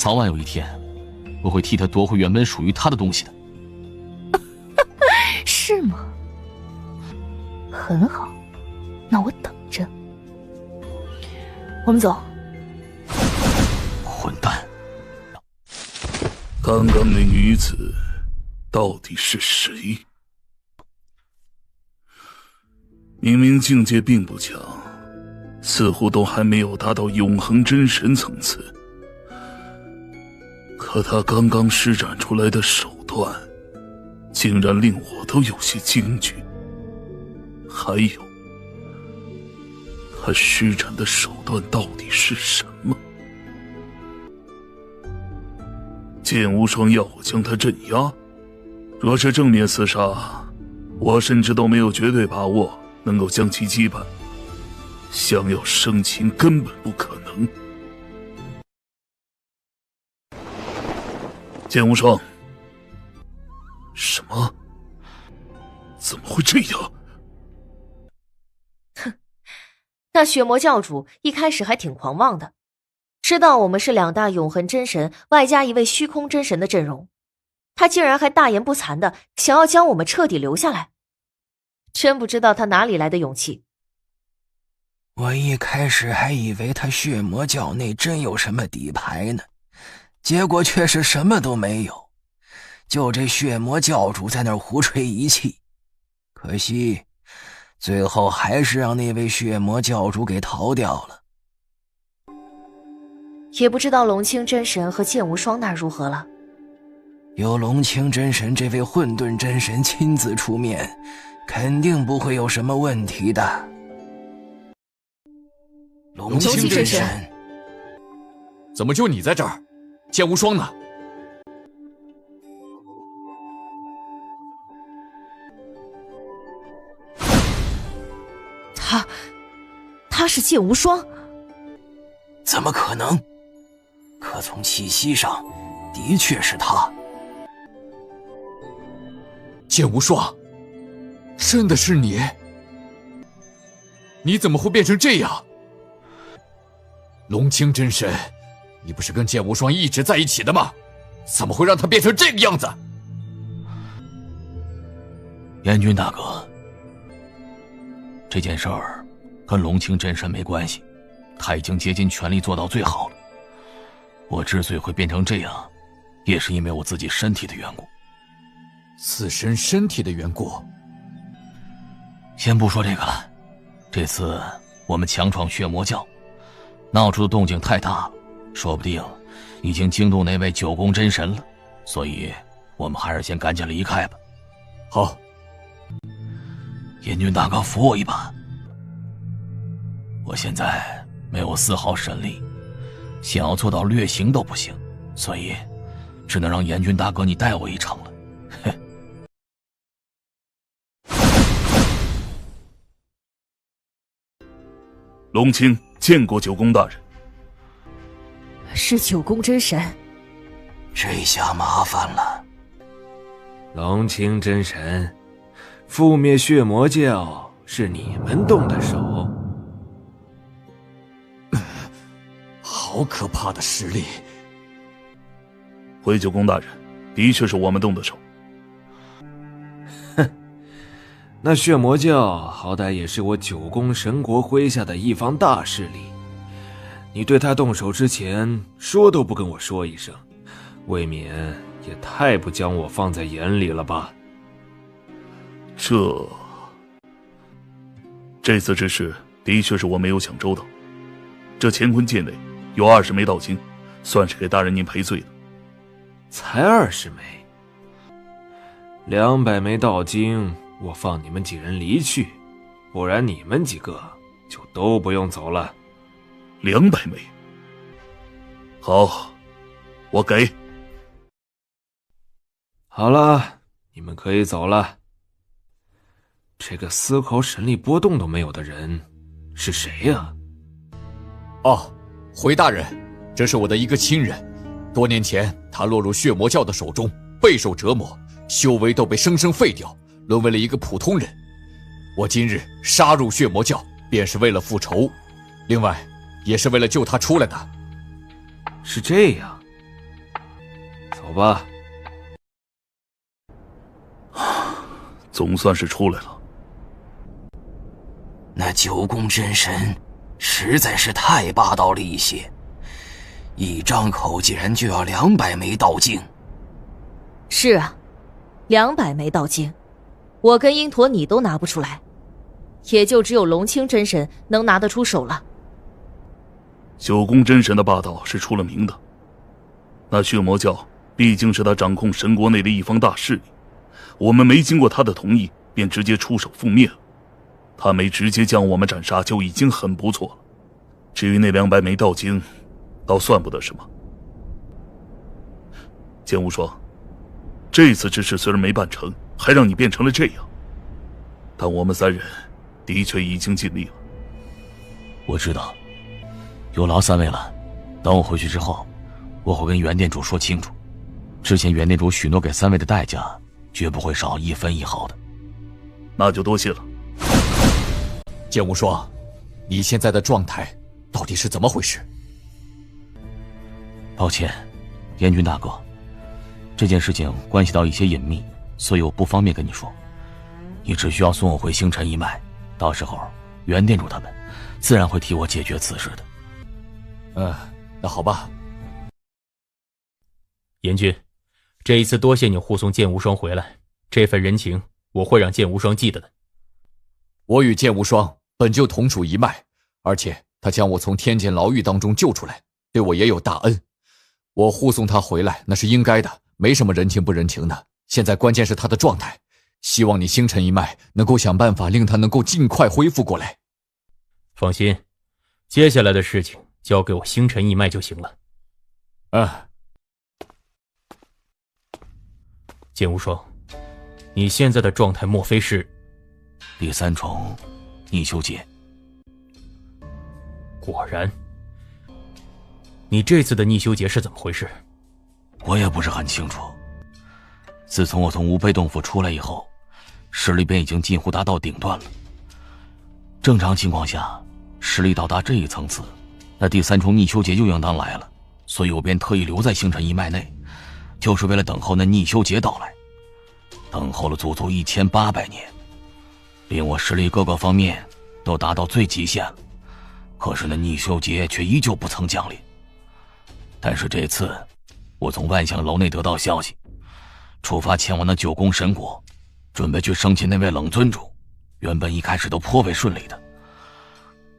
早晚有一天，我会替他夺回原本属于他的东西的。是吗？很好，那我等着。我们走。混蛋！刚刚那女子到底是谁？明明境界并不强，似乎都还没有达到永恒真神层次，可他刚刚施展出来的手段，竟然令我都有些惊惧。还有，他施展的手段到底是什么？剑无双要我将他镇压，若是正面厮杀，我甚至都没有绝对把握能够将其击败，想要生擒根本不可能。剑无双，什么？怎么会这样？哼，那血魔教主一开始还挺狂妄的，知道我们是2大永恒真神外加1位虚空真神的阵容，他竟然还大言不惭的想要将我们彻底留下来，真不知道他哪里来的勇气。我一开始还以为他血魔教内真有什么底牌呢，结果却是什么都没有，就这血魔教主在那儿胡吹一气。可惜最后还是让那位血魔教主给逃掉了。也不知道龙清真神和剑无双那如何了。有龙清真神这位混沌真神亲自出面，肯定不会有什么问题的。龙清真神，怎么就你在这儿？剑无双呢？他是剑无双？怎么可能？可从气息上，的确是他。剑无双，真的是你？你怎么会变成这样？龙清真神，你不是跟剑无双一直在一起的吗？怎么会让他变成这个样子？燕军大哥，这件事儿跟龙清真神没关系，他已经竭尽全力做到最好了。我之所以会变成这样，也是因为我自己身体的缘故。自身身体的缘故？先不说这个了，这次我们强闯血魔教，闹出的动静太大了，说不定已经惊动那位九宫真神了，所以我们还是先赶紧离开吧。好，燕军大哥扶我一把。我现在没有丝毫神力，想要做到略行都不行，所以只能让燕军大哥你带我一程了。龙清见过九宫大人。是九宫真神。这下麻烦了。龙清真神，覆灭血魔教是你们动的手？好可怕的实力！回九宫大人，的确是我们动的手。哼，那血魔教好歹也是我九宫神国麾下的一方大势力，你对他动手之前说都不跟我说一声，未免也太不将我放在眼里了吧？这次之事的确是我没有想周到，这乾坤界内有20枚道经，算是给大人您赔罪的。才20枚，200枚道经我放你们几人离去，不然你们几个就都不用走了。200枚，好，我给。好了，你们可以走了。这个丝毫神力波动都没有的人是谁呀？哦，回大人，这是我的一个亲人，多年前他落入血魔教的手中，备受折磨，修为都被生生废掉，沦为了一个普通人。我今日杀入血魔教，便是为了复仇，另外也是为了救他出来的。是这样，走吧。总算是出来了。那九宫真神实在是太霸道了一些，一张口竟然就要200枚道经。是啊，200枚道经，我跟鹰驼你都拿不出来，也就只有龙清真神能拿得出手了。九宫真神的霸道是出了名的，那血魔教毕竟是他掌控神国内的一方大势力，我们没经过他的同意便直接出手覆灭了，他没直接将我们斩杀就已经很不错了。至于那200枚道经，倒算不得什么。剑无双，这次之事虽然没办成，还让你变成了这样，但我们3人的确已经尽力了。我知道，有劳3位了。等我回去之后，我会跟袁店主说清楚，之前袁店主许诺给3位的代价，绝不会少1分1毫的。那就多谢了。剑无双，你现在的状态到底是怎么回事？抱歉，燕军大哥，这件事情关系到一些隐秘，所以我不方便跟你说。你只需要送我回星辰一脉，到时候袁店主他们自然会替我解决此事的。那好吧。严军，这一次多谢你护送剑无双回来，这份人情我会让剑无双记得的。我与剑无双本就同属一脉，而且他将我从天剑牢狱当中救出来，对我也有大恩。我护送他回来那是应该的，没什么人情不人情的。现在关键是他的状态，希望你星辰一脉能够想办法令他能够尽快恢复过来。放心，接下来的事情交给我星辰一脉就行了。剑无双，你现在的状态莫非是第3重逆修劫？果然。你这次的逆修劫是怎么回事？我也不是很清楚。自从我从无背洞府出来以后，实力便已经近乎达到顶端了。正常情况下，实力到达这一层次，那第3重逆修劫就应当来了，所以我便特意留在星辰一脉内，就是为了等候那逆修劫到来。等候了足足1800年，令我实力各个方面都达到最极限了，可是那逆修劫却依旧不曾降临。但是这次我从万象楼内得到消息，出发前往那9宫神国，准备去生擒那位冷尊主，原本一开始都颇为顺利的，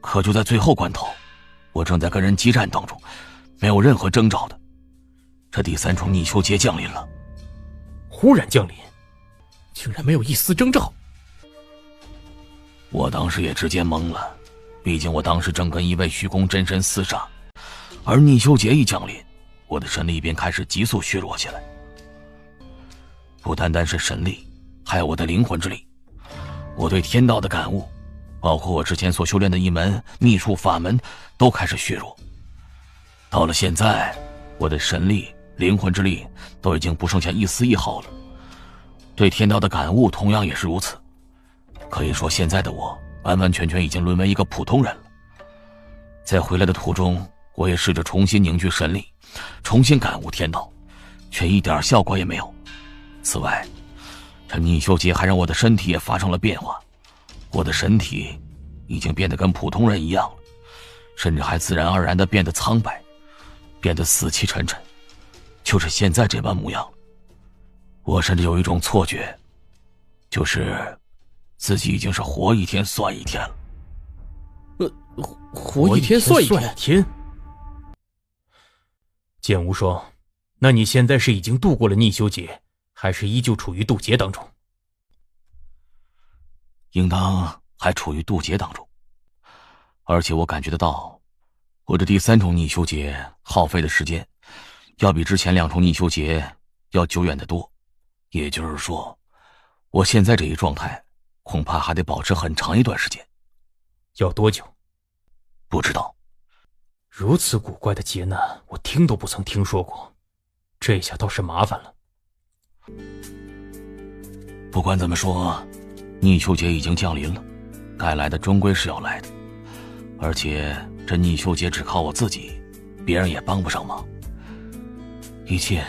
可就在最后关头，我正在跟人激战当中，没有任何征兆的，这第3重逆修劫降临了。忽然降临，竟然没有一丝征兆。我当时也直接懵了，毕竟我当时正跟一位虚空真神厮杀，而逆修劫一降临，我的神力便开始急速削弱起来。不单单是神力，还有我的灵魂之力，我对天道的感悟，包括我之前所修炼的一门秘术法门，都开始削弱。到了现在，我的神力、灵魂之力都已经不剩下一丝一毫了。对天道的感悟同样也是如此。可以说现在的我完完全全已经沦为一个普通人了。在回来的途中，我也试着重新凝聚神力，重新感悟天道，却一点效果也没有。此外，这逆修劫还让我的身体也发生了变化，我的身体已经变得跟普通人一样了，甚至还自然而然地变得苍白，变得死气沉沉，就是现在这般模样。我甚至有一种错觉，就是自己已经是活一天算一天了。活一天算一天。剑无双，那你现在是已经度过了逆修劫，还是依旧处于渡劫当中？应当还处于渡劫当中，而且我感觉得到，我这第3重逆修劫耗费的时间，要比之前2重逆修劫要久远得多。也就是说，我现在这一状态，恐怕还得保持很长一段时间。要多久？不知道。如此古怪的劫难，我听都不曾听说过，这下倒是麻烦了。不管怎么说，逆修劫已经降临了，该来的终归是要来的。而且这逆修劫只靠我自己，别人也帮不上忙。一切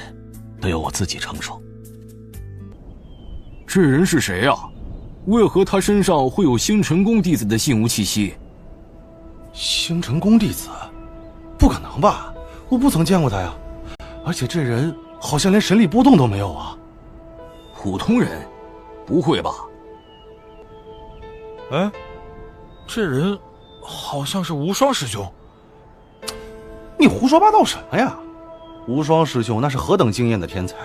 都由我自己承受。这人是谁啊？为何他身上会有星辰宫弟子的性无气息？星辰宫弟子？不可能吧，我不曾见过他呀。而且这人好像连神力波动都没有啊。普通人？不会吧？哎，这人好像是无双师兄。你胡说八道什么呀？无双师兄那是何等惊艳的天才，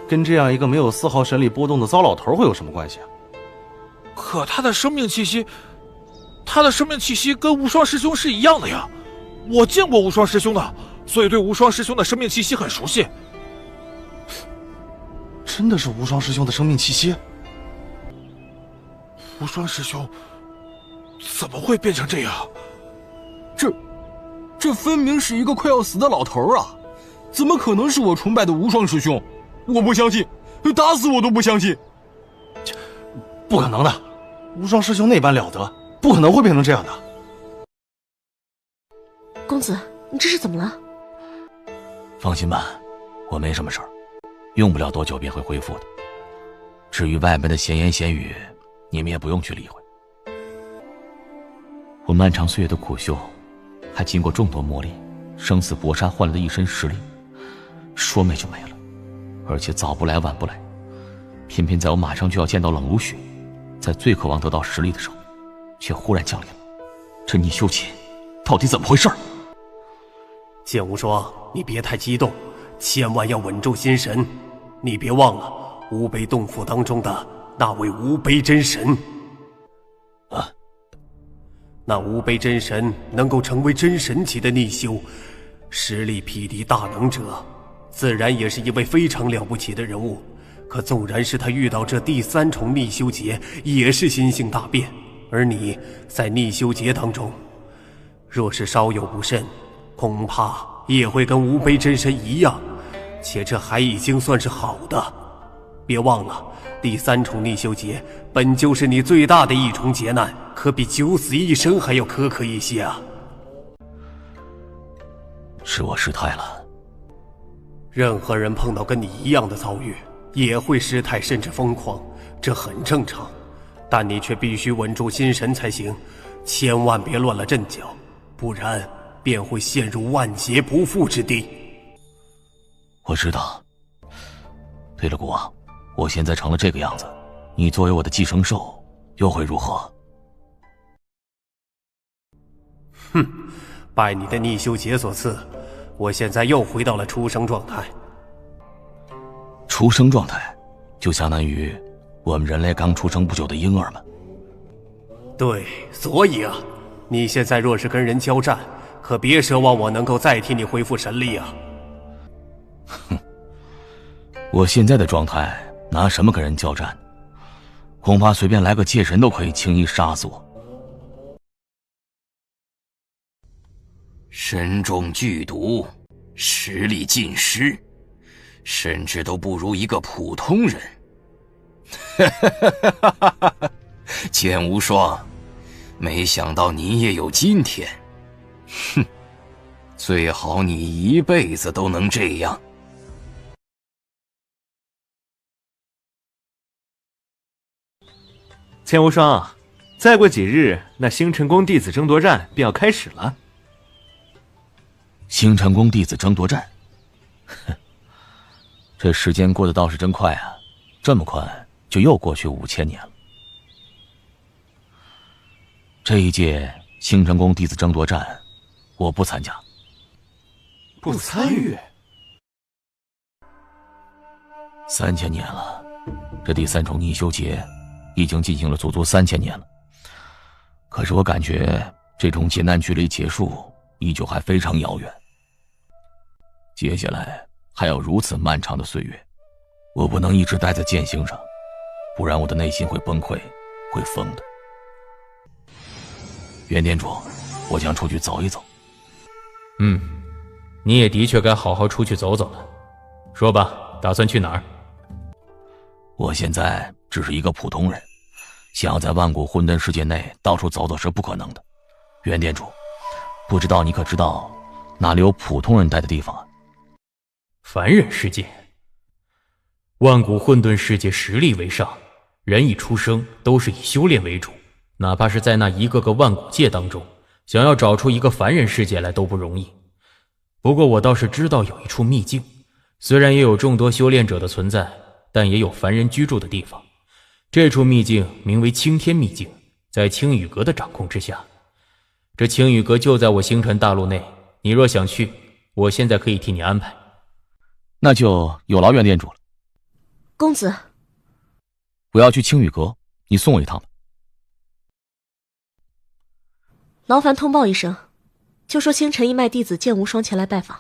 跟这样一个没有丝毫神力波动的糟老头会有什么关系啊？可他的生命气息跟无双师兄是一样的呀。我见过无双师兄的，所以对无双师兄的生命气息很熟悉。真的是无双师兄的生命气息？无双师兄怎么会变成这样？这分明是一个快要死的老头啊！怎么可能是我崇拜的无双师兄？我不相信，打死我都不相信！不可能的，无双师兄那般了得，不可能会变成这样的。公子，你这是怎么了？放心吧，我没什么事儿，用不了多久便会恢复的。至于外面的闲言闲语，你们也不用去理会。我漫长岁月的苦修，还经过众多磨砺，生死搏杀换来的一身实力，说没就没了，而且早不来晚不来，偏偏在我马上就要见到冷如雪，在最渴望得到实力的时候，却忽然降临了。这逆修劫到底怎么回事？剑无双，你别太激动，千万要稳住心神。你别忘了无悲洞府当中的那位无悲真神。那无悲真神能够成为真神级的逆修，实力匹敌大能者，自然也是一位非常了不起的人物。可纵然是他遇到这第3重逆修劫，也是心性大变。而你在逆修劫当中，若是稍有不慎，恐怕也会跟无悲真神一样，且这还已经算是好的。别忘了，第3重逆修劫本就是你最大的一重劫难，可比九死一生还要苛刻一些啊。是我失态了。任何人碰到跟你一样的遭遇，也会失态甚至疯狂，这很正常。但你却必须稳住心神才行，千万别乱了阵脚，不然便会陷入万劫不复之地。我知道。对了，国王，我现在成了这个样子，你作为我的寄生兽，又会如何？哼，拜你的逆修劫所赐，我现在又回到了出生状态。出生状态，就相当于我们人类刚出生不久的婴儿们。对，所以啊，你现在若是跟人交战，可别奢望我能够再替你恢复神力啊。哼，我现在的状态拿什么跟人交战？恐怕随便来个界神都可以轻易杀死我。身中剧毒，实力尽失，甚至都不如一个普通人。剑无双，没想到你也有今天。哼，最好你一辈子都能这样。剑无双，再过几日，那星辰宫弟子争夺战便要开始了。星辰宫弟子争夺战，哼，这时间过得倒是真快啊！这么快就又过去5000年了。这一届星辰宫弟子争夺战，我不参加。不参与？3000年了，这第3重逆修劫已经进行了足足3000年了。可是我感觉这种劫难距离结束依旧还非常遥远。接下来还有如此漫长的岁月，我不能一直待在剑星上，不然我的内心会崩溃，会疯的。袁店主，我想出去走一走。你也的确该好好出去走走了。说吧，打算去哪儿？我现在只是一个普通人，想要在万古混沌世界内到处走走是不可能的。袁店主，不知道你可知道哪里有普通人待的地方啊？凡人世界？万古混沌世界实力为上，人一出生都是以修炼为主，哪怕是在那一个个万古界当中，想要找出一个凡人世界来都不容易。不过我倒是知道有一处秘境，虽然也有众多修炼者的存在，但也有凡人居住的地方。这处秘境名为青天秘境，在青羽阁的掌控之下。这青羽阁就在我星辰大陆内，你若想去，我现在可以替你安排。那就有劳院店主了。公子，我要去青羽阁，你送我一趟吧。劳烦通报一声，就说星辰一脉弟子剑无双前来拜访。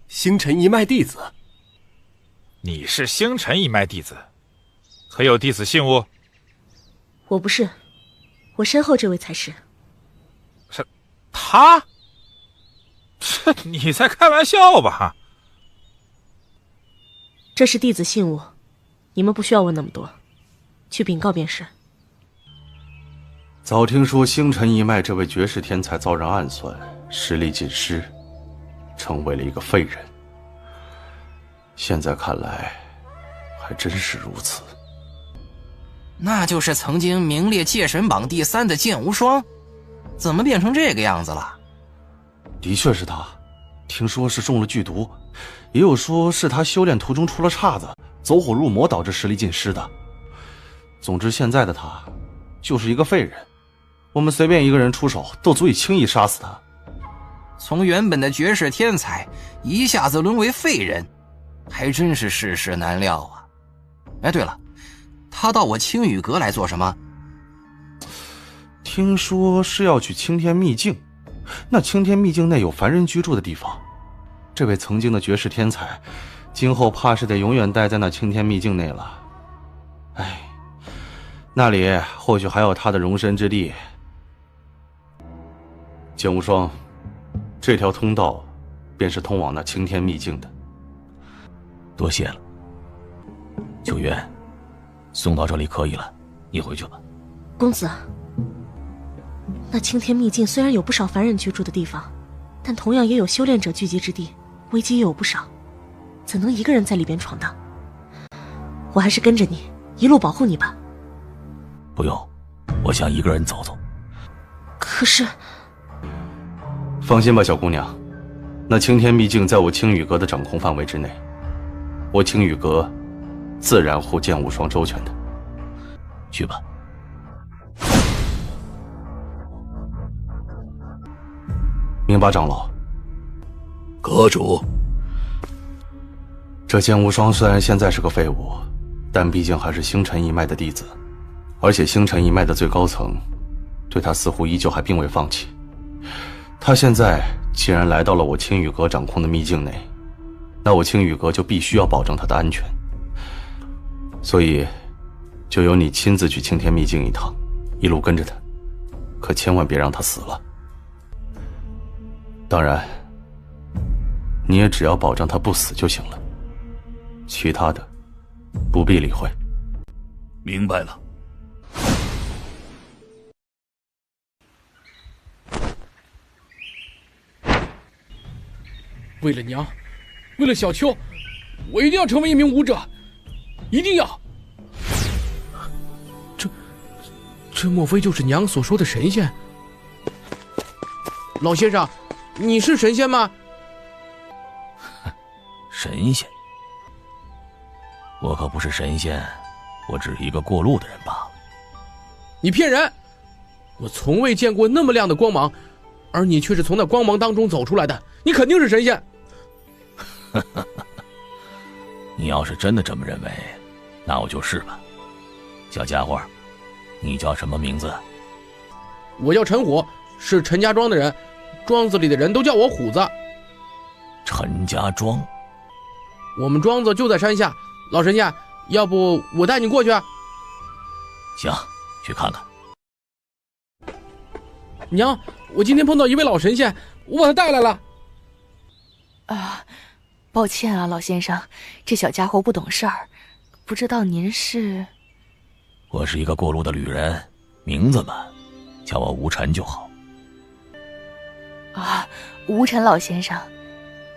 星辰一脉弟子？你是星辰一脉弟子，可有弟子信物？我不是，我身后这位才是。是他？这你在开玩笑吧？这是弟子信物，你们不需要问那么多，去禀告便是。早听说星辰一脉这位绝世天才遭人暗算，实力尽失，成为了一个废人。现在看来，还真是如此。那就是曾经名列界神榜第3的剑无双，怎么变成这个样子了？的确是他，听说是中了剧毒，也有说是他修炼途中出了岔子，走火入魔导致实力尽失的。总之，现在的他就是一个废人，我们随便一个人出手都足以轻易杀死他。从原本的绝世天才一下子沦为废人，还真是世事难料啊。哎，对了，他到我青羽阁来做什么？听说是要去青天秘境，那青天秘境内有凡人居住的地方。这位曾经的绝世天才，今后怕是得永远待在那青天秘境内了。哎，那里或许还有他的容身之地。剑无双，这条通道便是通往那青天秘境的。多谢了。九月，送到这里可以了，你回去吧。公子，那青天秘境虽然有不少凡人居住的地方，但同样也有修炼者聚集之地，危机也有不少，怎能一个人在里边闯荡？我还是跟着你，一路保护你吧。不用，我想一个人走走。可是……放心吧，小姑娘，那青天秘境在我青羽阁的掌控范围之内，我青羽阁自然护剑无双周全的。去吧。明八长老，阁主，这剑无双虽然现在是个废物，但毕竟还是星辰一脉的弟子，而且星辰一脉的最高层对他似乎依旧还并未放弃。他现在既然来到了我青羽阁掌控的秘境内，那我青羽阁就必须要保证他的安全，所以就由你亲自去青天秘境一趟，一路跟着他，可千万别让他死了。当然，你也只要保证他不死就行了，其他的不必理会。明白了。为了娘，为了小秋，我一定要成为一名武者，一定要！这莫非就是娘所说的神仙？老先生，你是神仙吗？神仙？我可不是神仙，我只是一个过路的人罢了。你骗人！我从未见过那么亮的光芒，而你却是从那光芒当中走出来的，你肯定是神仙。你要是真的这么认为，那我就是吧。小家伙，你叫什么名字？我叫陈虎，是陈家庄的人，庄子里的人都叫我虎子。陈家庄？我们庄子就在山下，老神仙，要不我带你过去？行，去看看。娘，我今天碰到一位老神仙，我把他带来了。抱歉啊，老先生，这小家伙不懂事儿，不知道您是……我是一个过路的旅人，名字嘛，叫我吴尘就好。吴尘老先生，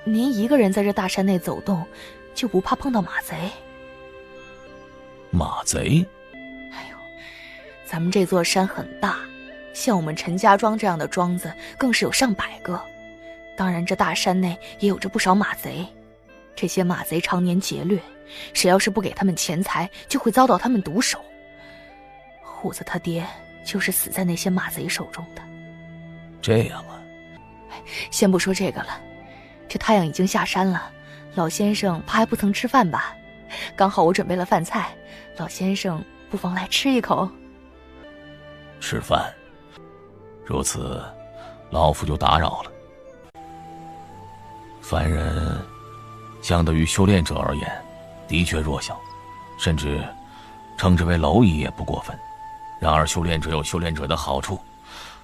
您一个人在这大山内走动，就不怕碰到马贼？马贼？咱们这座山很大，像我们陈家庄这样的庄子更是有上百个。当然，这大山内也有着不少马贼。这些马贼常年劫掠，谁要是不给他们钱财，就会遭到他们毒手。虎子他爹就是死在那些马贼手中的。这样啊。先不说这个了，这太阳已经下山了，老先生怕还不曾吃饭吧？刚好我准备了饭菜，老先生不妨来吃一口。吃饭？如此，老夫就打扰了。凡人相对于修炼者而言，的确弱小，甚至称之为蝼蚁也不过分。然而修炼者有修炼者的好处，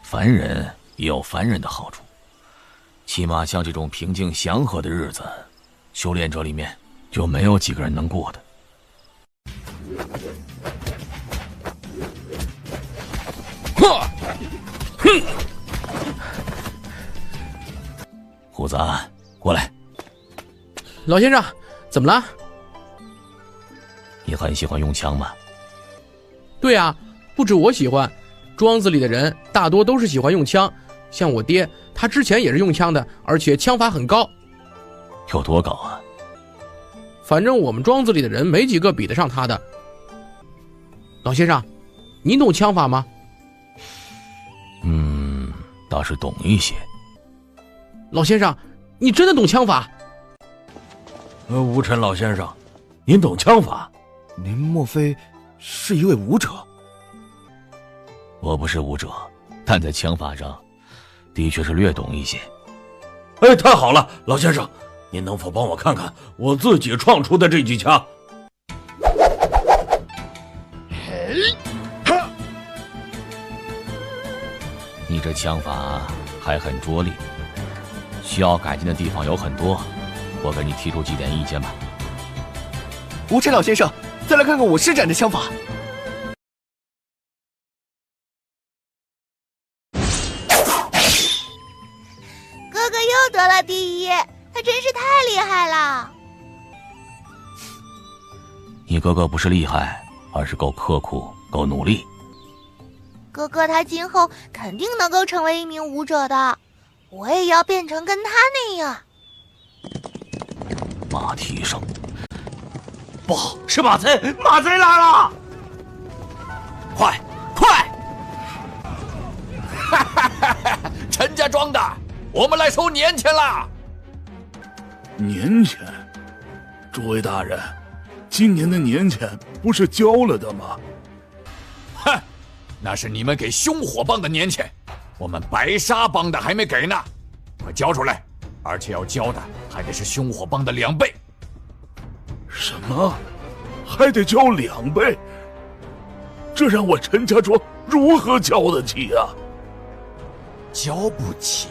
凡人也有凡人的好处。起码像这种平静祥和的日子，修炼者里面就没有几个人能过的。哼！虎子，过来。老先生，怎么了？你很喜欢用枪吗？对啊，不止我喜欢，庄子里的人大多都是喜欢用枪。像我爹，他之前也是用枪的，而且枪法很高。有多高啊？反正我们庄子里的人没几个比得上他的。老先生，你懂枪法吗？倒是懂一些。老先生，你真的懂枪法？吴尘老先生，您懂枪法？您莫非是一位武者？我不是武者，但在枪法上的确是略懂一些。哎，太好了，老先生，您能否帮我看看我自己创出的这几枪？你这枪法还很拙劣，需要改进的地方有很多，我给你提出几点意见吧。吴尘老先生，再来看看我施展的枪法。哥哥又得了第一，他真是太厉害了。你哥哥不是厉害，而是够刻苦，够努力。哥哥他今后肯定能够成为一名武者的，我也要变成跟他那样。马蹄声，不好，是马贼！马贼来了！快！陈家庄的，我们来收年钱啦！年钱？诸位大人，今年的年钱不是交了的吗？哼！那是你们给凶火帮的年钱，我们白沙帮的还没给呢，快交出来！而且要交的还得是凶火帮的2倍。什么？还得交2倍？这让我陈家庄如何交得起啊？交不起？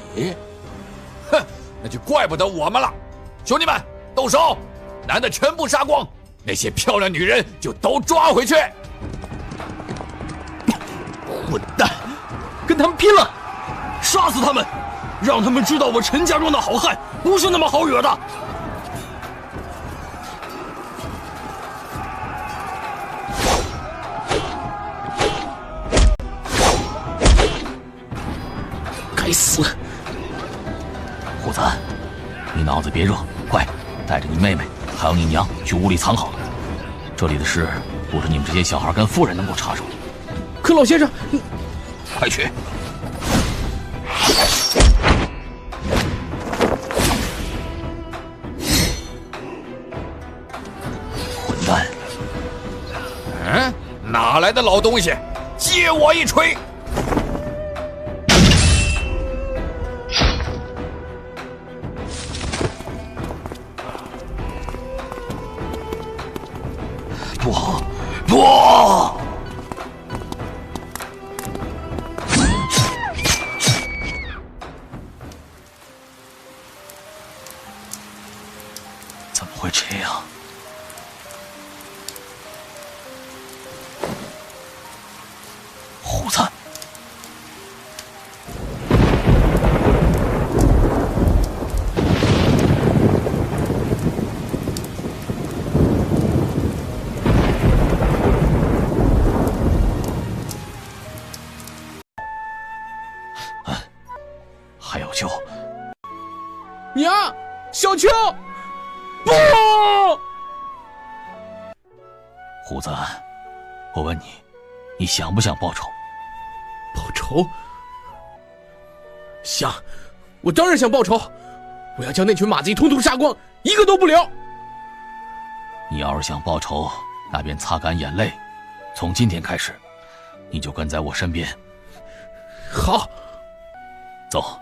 哼，那就怪不得我们了。兄弟们，动手！男的全部杀光，那些漂亮女人就都抓回去。混蛋，跟他们拼了！杀死他们，让他们知道我陈家庄的好汉不是那么好惹的。该死！虎子，你脑子别热，快带着你妹妹还有你娘去屋里藏好了。这里的事不是你们这些小孩跟妇人能够插手。可老先生，你快去！混蛋！哪来的老东西？接我一锤！不！怎么会这样？虎子，小秋！不！虎子，我问你，你想不想报仇？报仇？想，我当然想报仇！我要将那群马贼统统杀光，一个都不留！你要是想报仇，那便擦干眼泪，从今天开始，你就跟在我身边。好。走，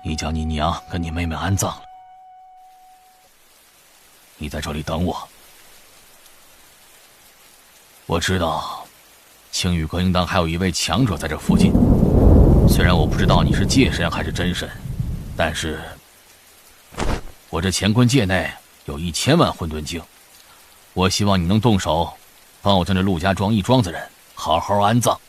你将你娘跟你妹妹安葬了。你在这里等我。我知道青羽阁应当还有一位强者在这附近，虽然我不知道你是界神还是真神，但是我这乾坤界内有1000万混沌精，我希望你能动手帮我将这陆家庄一庄子人好好安葬。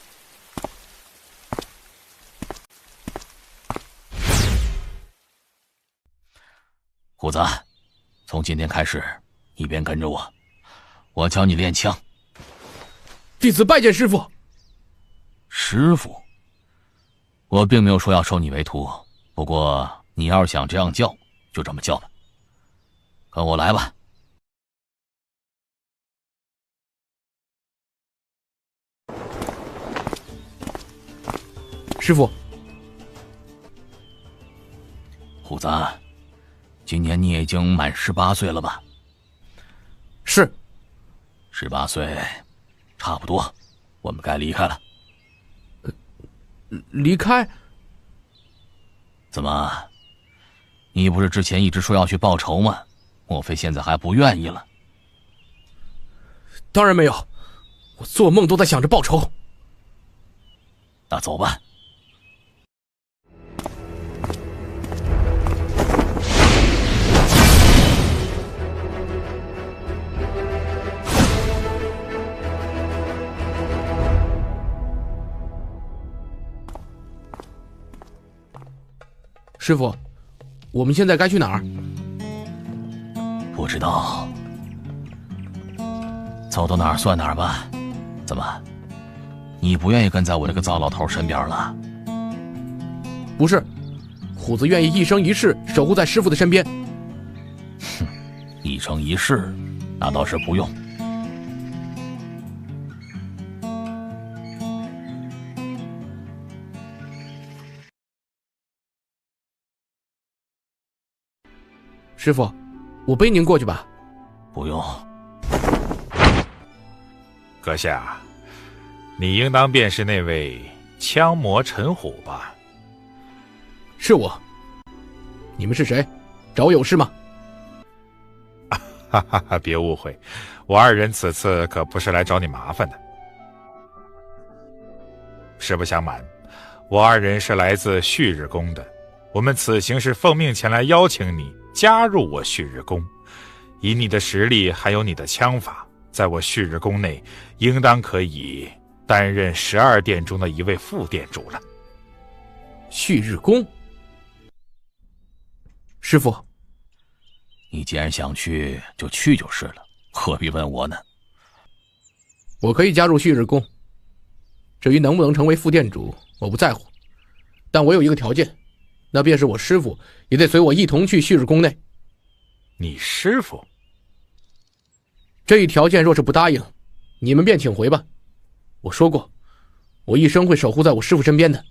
虎子，从今天开始你便跟着我，我教你练枪。弟子拜见师傅。师傅？我并没有说要收你为徒，不过你要是想这样叫，就这么叫吧。跟我来吧。师傅。虎子，今年你也已经满18岁了吧？是。18岁，差不多，我们该离开了。离开？怎么？你不是之前一直说要去报仇吗？莫非现在还不愿意了？当然没有，我做梦都在想着报仇。那走吧。师傅，我们现在该去哪儿？不知道，走到哪儿算哪儿吧。怎么，你不愿意跟在我这个糟老头身边了？不是，虎子愿意一生一世守护在师傅的身边。哼，一生一世，那倒是不用。师傅，我背您过去吧。不用。阁下，你应当便是那位枪魔陈虎吧？是我。你们是谁？找我有事吗？哈哈哈，别误会，我二人此次可不是来找你麻烦的。实不相瞒，我二人是来自旭日宫的，我们此行是奉命前来邀请你加入我旭日宫，以你的实力还有你的枪法，在我旭日宫内应当可以担任12殿中的一位副殿主了。旭日宫？师傅，你既然想去就去就是了，何必问我呢？我可以加入旭日宫，至于能不能成为副殿主我不在乎，但我有一个条件，那便是我师父也得随我一同去旭日宫内。你师父？这一条件若是不答应，你们便请回吧。我说过，我一生会守护在我师父身边的。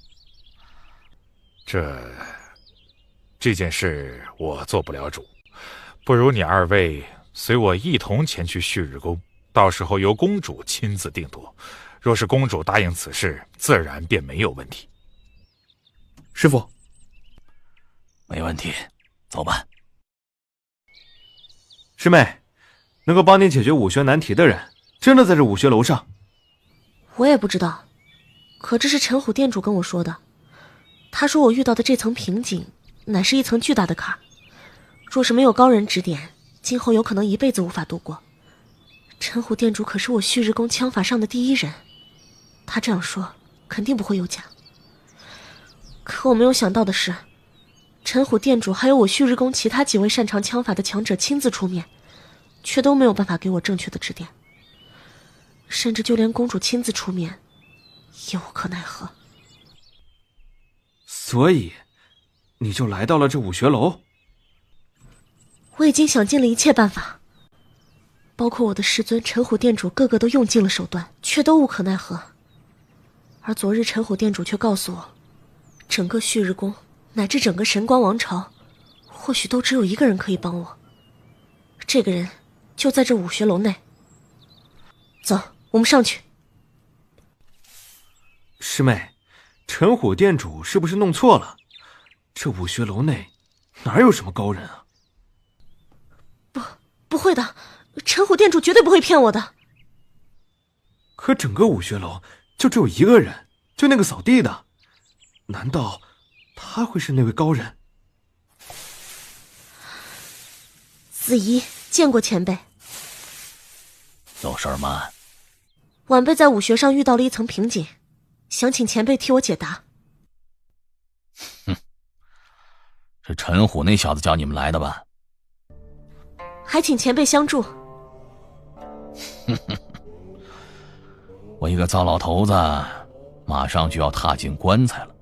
这件事我做不了主，不如你二位随我一同前去旭日宫，到时候由公主亲自定夺。若是公主答应此事，自然便没有问题。师父，没问题，走吧。师妹，能够帮你解决武学难题的人，真的在这武学楼上？我也不知道，可这是陈虎殿主跟我说的。他说我遇到的这层瓶颈，乃是一层巨大的坎，若是没有高人指点，今后有可能一辈子无法度过。陈虎殿主可是我旭日宫枪法上的第一人，他这样说肯定不会有假。可我没有想到的是，陈虎殿主还有我旭日宫其他几位擅长枪法的强者亲自出面，却都没有办法给我正确的指点，甚至就连公主亲自出面也无可奈何。所以你就来到了这武学楼？我已经想尽了一切办法，包括我的师尊陈虎店主，个个都用尽了手段，却都无可奈何。而昨日陈虎店主却告诉我，整个旭日宫乃至整个神光王朝，或许都只有一个人可以帮我。这个人就在这武学楼内。走，我们上去。师妹，陈虎店主是不是弄错了？这武学楼内哪有什么高人啊？不会的，陈虎店主绝对不会骗我的。可整个武学楼就只有一个人，就那个扫地的，难道他会是那位高人？子怡见过前辈。有事儿吗？晚辈在武学上遇到了一层瓶颈，想请前辈替我解答。是陈虎那小子叫你们来的吧？还请前辈相助。我一个糟老头子，马上就要踏进棺材了。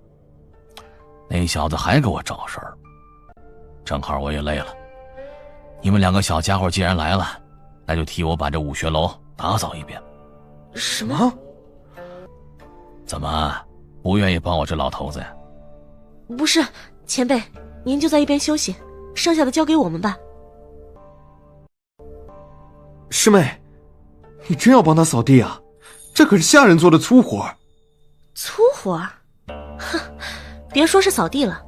那小子还给我找事儿，正好我也累了。你们两个小家伙既然来了，那就替我把这武学楼打扫一遍。什么？怎么不愿意帮我这老头子呀？不是，前辈，您就在一边休息，剩下的交给我们吧。师妹，你真要帮他扫地啊？这可是下人做的粗活。粗活？哼，别说是扫地了，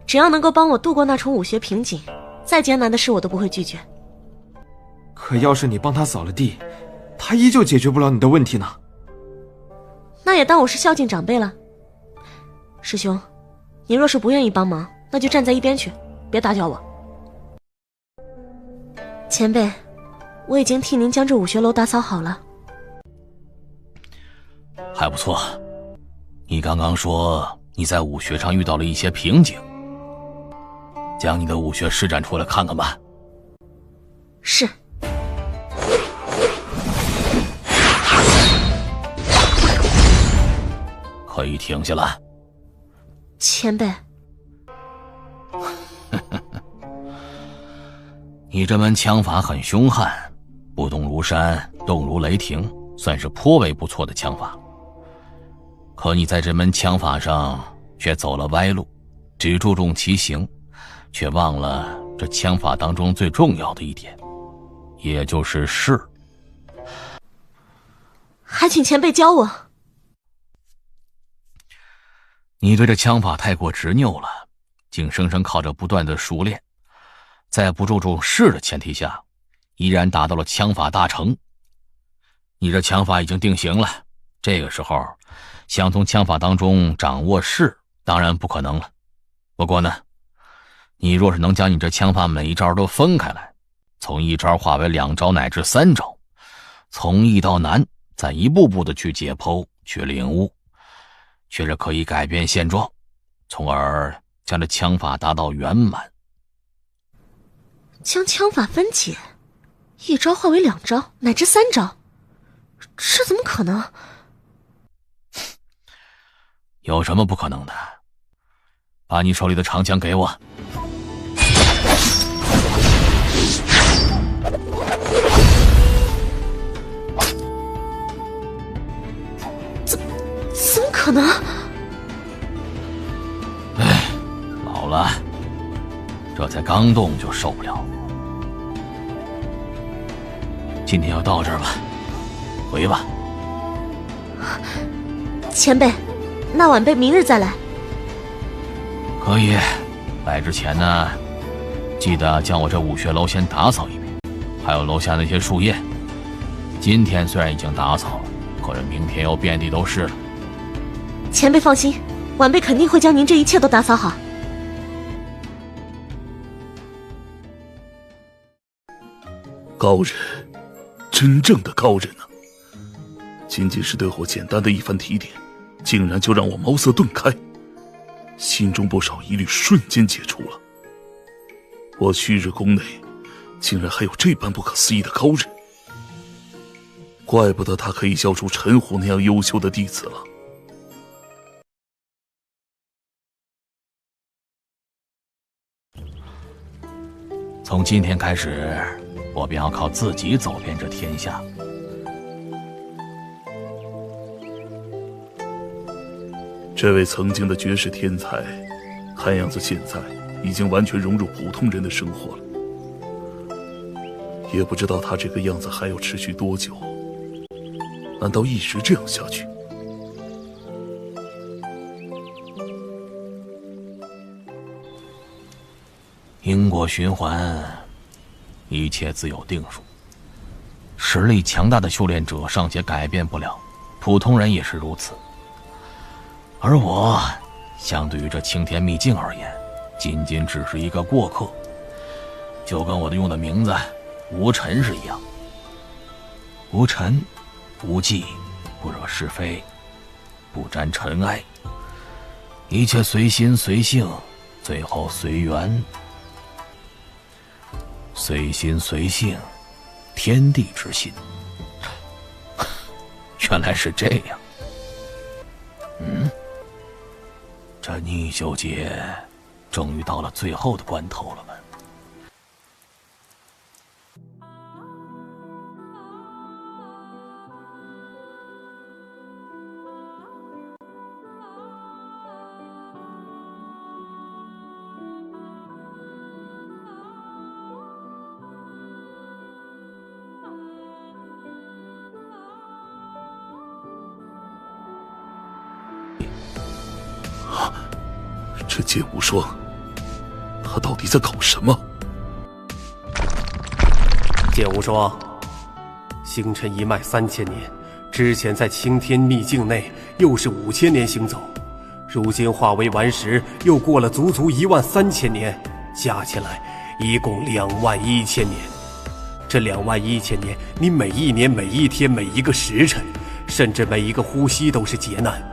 只要能够帮我度过那重武学瓶颈，再艰难的事我都不会拒绝。可要是你帮他扫了地，他依旧解决不了你的问题呢。那也当我是孝敬长辈了。师兄，您若是不愿意帮忙，那就站在一边去，别打搅我。前辈，我已经替您将这武学楼打扫好了。还不错。你刚刚说你在武学上遇到了一些瓶颈，将你的武学施展出来看看吧。是。可以停下了。前辈。你这门枪法很凶悍，不动如山，动如雷霆，算是颇为不错的枪法。可你在这门枪法上却走了歪路，只注重其形，却忘了这枪法当中最重要的一点，也就是势。还请前辈教我。你对这枪法太过执拗了，竟生生靠着不断的熟练，在不注重势的前提下，依然达到了枪法大成。你这枪法已经定型了，这个时候想从枪法当中掌握势当然不可能了。不过呢，你若是能将你这枪法每一招都分开来，从一招化为2招乃至3招，从易到难，再一步步的去解剖去领悟，确实可以改变现状，从而将这枪法达到圆满。将枪法分解，一招化为2招乃至3招，这怎么可能？有什么不可能的？把你手里的长枪给我。怎么可能？哎，老了，这才刚动就受不了。今天就到这儿吧，回吧。前辈，那晚辈明日再来。可以，来之前呢，记得将我这武学楼先打扫一遍，还有楼下那些树叶。今天虽然已经打扫了，可是明天又遍地都是了。前辈放心，晚辈肯定会将您这一切都打扫好。高人，真正的高人啊！仅仅是对我简单的一番提点，竟然就让我茅塞顿开，心中不少疑虑瞬间解除了。我旭日宫内竟然还有这般不可思议的高人，怪不得他可以教出陈虎那样优秀的弟子了。从今天开始，我便要靠自己走遍这天下。这位曾经的绝世天才，看样子现在已经完全融入普通人的生活了。也不知道他这个样子还要持续多久？难道一直这样下去？因果循环，一切自有定数。实力强大的修炼者尚且改变不了，普通人也是如此。而我，相对于这青天秘境而言，仅仅只是一个过客，就跟我的用的名字无尘是一样。无尘，无忌，不惹是非，不沾尘埃，一切随心随性，最后随缘。随心随性，天地之心。原来是这样。这逆修劫终于到了最后的关头了吗？这剑无双，他到底在搞什么？剑无双，星辰一脉3000年，之前在青天秘境内又是5000年行走，如今化为顽石，又过了足足13000年，加起来一共21000年。这21000年，你每一年、每一天、每一个时辰，甚至每一个呼吸都是劫难。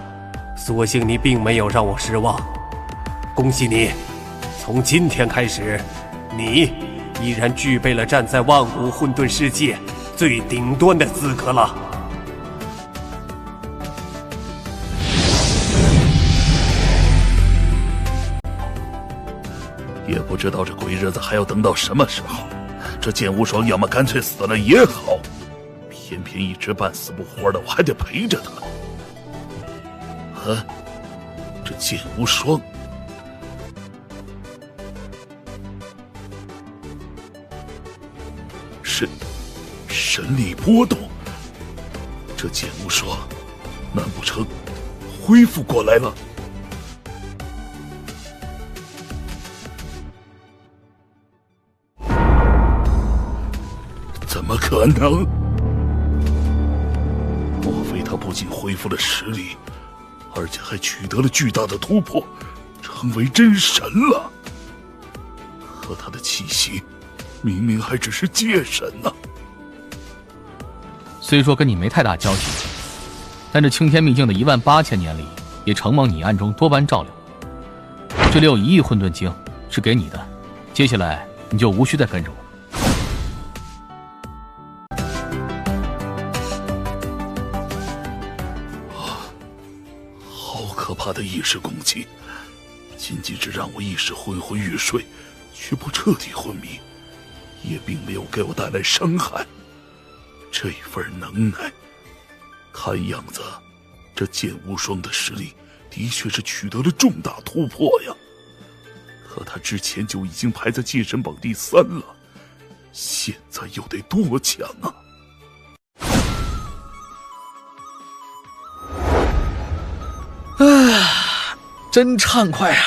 所幸你并没有让我失望。恭喜你，从今天开始，你依然具备了站在万古混沌世界最顶端的资格了。也不知道这鬼日子还要等到什么时候。这剑无双要么干脆死了也好，偏偏一直半死不活的，我还得陪着他。这剑无双。神力波动，这剑无双，难不成恢复过来了？怎么可能？莫非他不仅恢复了实力，而且还取得了巨大的突破，成为真神了？可他的气息明明还只是界神呢。虽说跟你没太大交集，但这青天秘境的18000年里，也承蒙你暗中多番照料。这里有1亿混沌晶，是给你的，接下来你就无需再跟着我。好可怕的意识攻击，仅仅是让我一时昏昏欲睡，却不彻底昏迷，也并没有给我带来伤害。这份能耐，看样子这剑无双的实力的确是取得了重大突破呀。可他之前就已经排在界神榜第3了，现在又得多强啊！真畅快啊！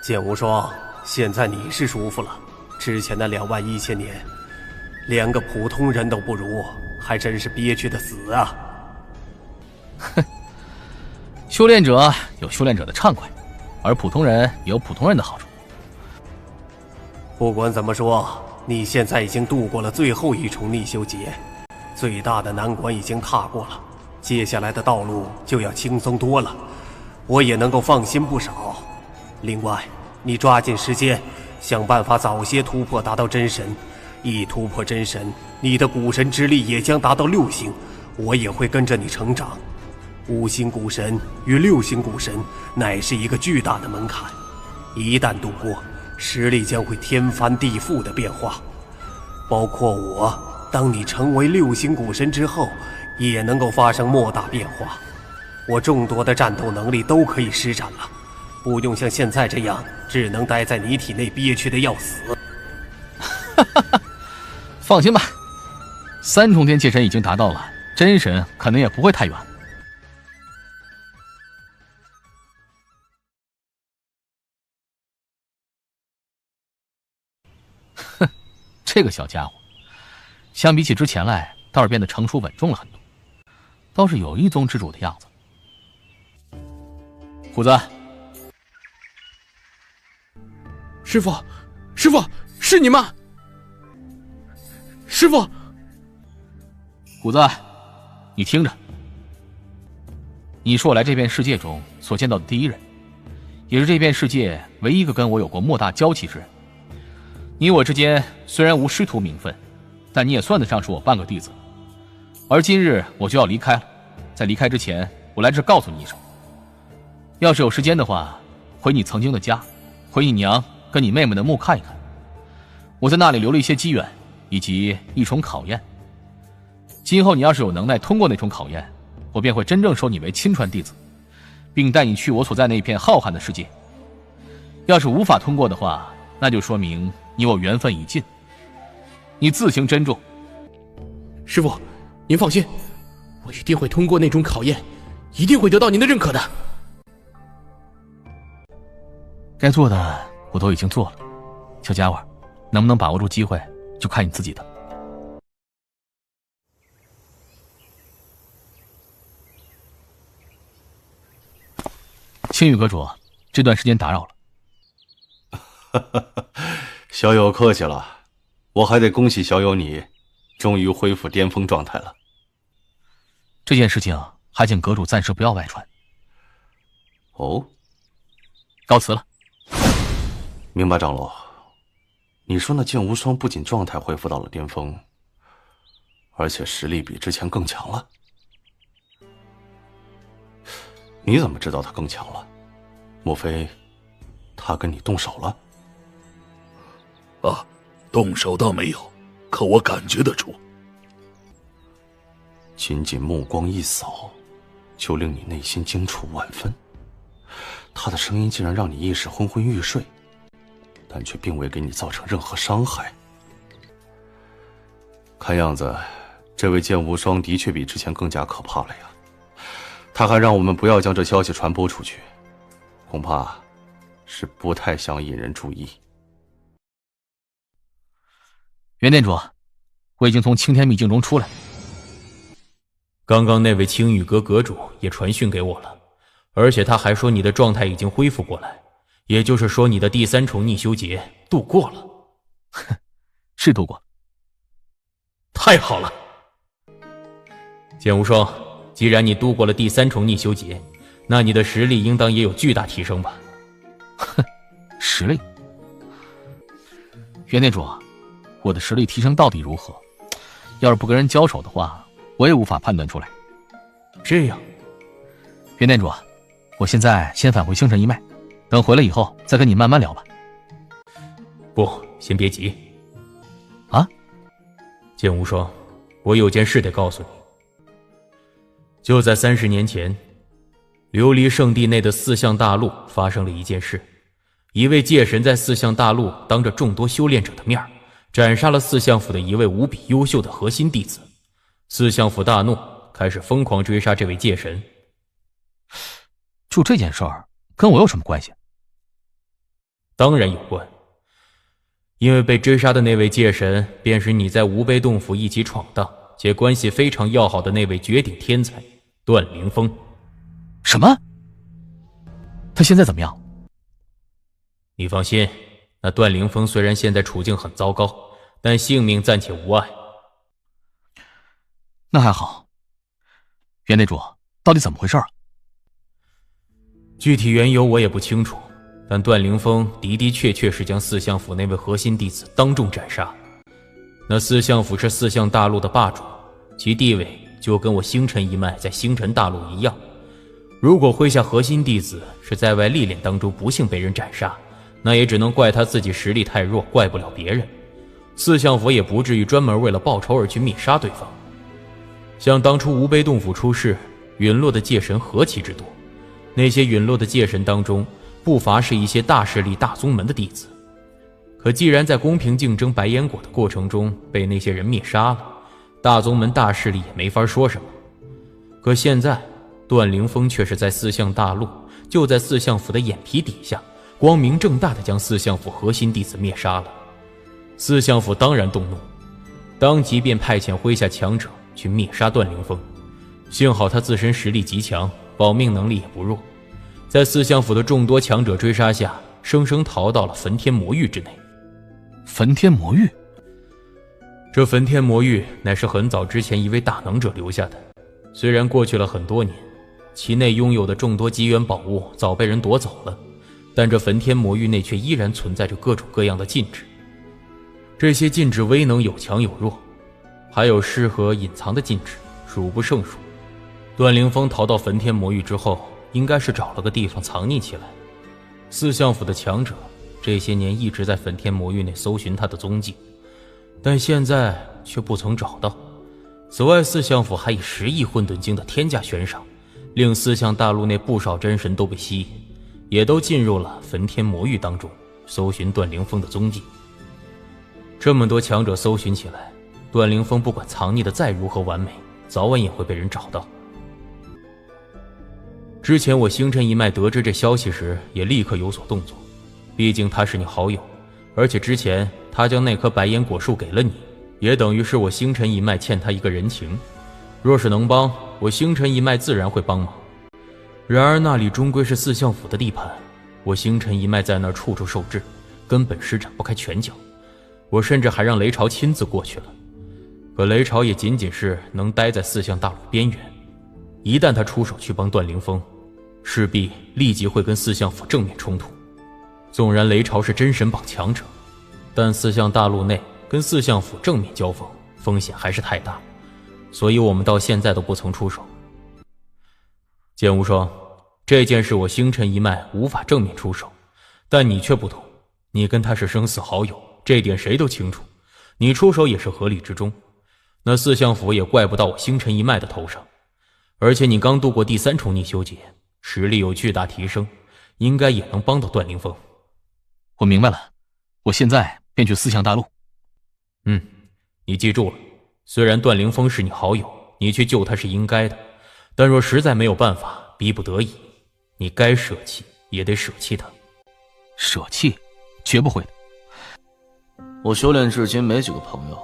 剑无双，现在你是舒服了，之前的21000年，连个普通人都不如，还真是憋屈的死啊！哼，修炼者有修炼者的畅快，而普通人也有普通人的好处。不管怎么说，你现在已经度过了最后一重逆修劫，最大的难关已经踏过了，接下来的道路就要轻松多了，我也能够放心不少。另外，你抓紧时间，想办法早些突破达到真神。一突破真神，你的古神之力也将达到6星，我也会跟着你成长。5星古神与6星古神乃是一个巨大的门槛，一旦度过，实力将会天翻地覆的变化。包括我，当你成为6星古神之后，也能够发生莫大变化。我众多的战斗能力都可以施展了，不用像现在这样只能待在你体内憋屈的要死。放心吧，3重天界神已经达到了，真神可能也不会太远。哼，这个小家伙，相比起之前来，倒是变得成熟稳重了很多，倒是有一宗之主的样子。虎子，师傅，师傅，是你吗？师傅，虎子，你听着，你是我来这片世界中所见到的第一人，也是这片世界唯一一个跟我有过莫大交集之人。你我之间虽然无师徒名分，但你也算得上是我半个弟子。而今日我就要离开了，在离开之前，我来这告诉你一声，要是有时间的话，回你曾经的家，回你娘跟你妹妹的墓看一看。我在那里留了一些机缘，以及一重考验。今后你要是有能耐通过那重考验，我便会真正收你为亲传弟子，并带你去我所在那片浩瀚的世界。要是无法通过的话，那就说明你我缘分已尽，你自行珍重。师父，您放心，我一定会通过那种考验，一定会得到您的认可的。该做的我都已经做了，小家伙，能不能把握住机会，就看你自己的。青羽阁主，这段时间打扰了。小友客气了，我还得恭喜小友你，终于恢复巅峰状态了。这件事情还请阁主暂时不要外传。哦，告辞了。明白，长老。你说那剑无双不仅状态恢复到了巅峰，而且实力比之前更强了。你怎么知道他更强了？莫非他跟你动手了？啊，动手倒没有，可我感觉得出。仅仅目光一扫，就令你内心惊触万分。他的声音竟然让你一时昏昏欲睡，但却并未给你造成任何伤害。看样子，这位剑无双的确比之前更加可怕了呀。他还让我们不要将这消息传播出去，恐怕是不太想引人注意。袁店主，我已经从青天秘境中出来。刚刚那位青羽阁阁主也传讯给我了，而且他还说你的状态已经恢复过来，也就是说你的第3重逆修劫度过了。哼，是度过。太好了，剑无双，既然你度过了第3重逆修劫，那你的实力应当也有巨大提升吧？哼，实力？袁店主，我的实力提升到底如何？要是不跟人交手的话，我也无法判断出来。这样，袁店主，我现在先返回星辰一脉，等回来以后再跟你慢慢聊吧。不，先别急。啊？剑无双，我有件事得告诉你。就在30年前，琉璃圣地内的4象大陆发生了一件事，一位界神在4象大陆当着众多修炼者的面斩杀了4象府的一位无比优秀的核心弟子。4象府大怒，开始疯狂追杀这位界神。就这件事儿跟我有什么关系？当然有关，因为被追杀的那位界神便是你在无悲洞府一起闯荡且关系非常要好的那位绝顶天才段凌风。什么？他现在怎么样？你放心，那段凌风虽然现在处境很糟糕，但性命暂且无碍。那还好。袁内主，到底怎么回事啊？具体缘由我也不清楚，但段凌风的确是将4象府那位核心弟子当众斩杀。那4象府是4象大陆的霸主，其地位就跟我星辰一脉在星辰大陆一样。如果麾下核心弟子是在外历练当中不幸被人斩杀，那也只能怪他自己实力太弱，怪不了别人。四相府也不至于专门为了报仇而去灭杀对方。像当初无悲洞府出事，陨落的界神何其之多，那些陨落的界神当中，不乏是一些大势力大宗门的弟子。可既然在公平竞争白烟果的过程中被那些人灭杀了，大宗门大势力也没法说什么。可现在段凌风却是在四象大陆，就在四象府的眼皮底下，光明正大的将四象府核心弟子灭杀了。四象府当然动怒，当即便派遣麾下强者去灭杀段凌风。幸好他自身实力极强，保命能力也不弱，在四象府的众多强者追杀下，生生逃到了焚天魔域之内。焚天魔域？这焚天魔域乃是很早之前一位大能者留下的，虽然过去了很多年，其内拥有的众多机缘宝物早被人夺走了，但这焚天魔域内却依然存在着各种各样的禁制。这些禁制威能有强有弱，还有适合隐藏的禁制数不胜数。段凌风逃到焚天魔域之后，应该是找了个地方藏匿起来。四象府的强者这些年一直在焚天魔域内搜寻他的踪迹，但现在却不曾找到。此外，四象府还以10亿混沌晶的天价悬赏，令四象大陆内不少真神都被吸引，也都进入了焚天魔域当中，搜寻段凌风的踪迹。这么多强者搜寻起来，段凌风不管藏匿的再如何完美，早晚也会被人找到。之前我星辰一脉得知这消息时，也立刻有所动作，毕竟他是你好友，而且之前他将那棵白烟果树给了你，也等于是我星辰一脉欠他一个人情。若是能帮，我星辰一脉自然会帮忙。然而那里终归是四象府的地盘，我星辰一脉在那儿处处受制，根本施展不开拳脚。我甚至还让雷潮亲自过去了，可雷潮也仅仅是能待在四象大陆边缘，一旦他出手去帮段凌风，势必立即会跟四象府正面冲突。纵然雷潮是真神榜强者，但四象大陆内跟四象府正面交锋，风险还是太大，所以我们到现在都不曾出手。剑无双，这件事我星辰一脉无法正面出手，但你却不同，你跟他是生死好友，这点谁都清楚，你出手也是合理之中，那四象府也怪不到我星辰一脉的头上。而且你刚度过第3重逆修劫，实力有巨大提升，应该也能帮到段凌风。我明白了，我现在便去四象大陆。你记住了，虽然段凌风是你好友，你去救他是应该的，但若实在没有办法，逼不得已，你该舍弃也得舍弃他。舍弃？绝不会的。我修炼至今没几个朋友，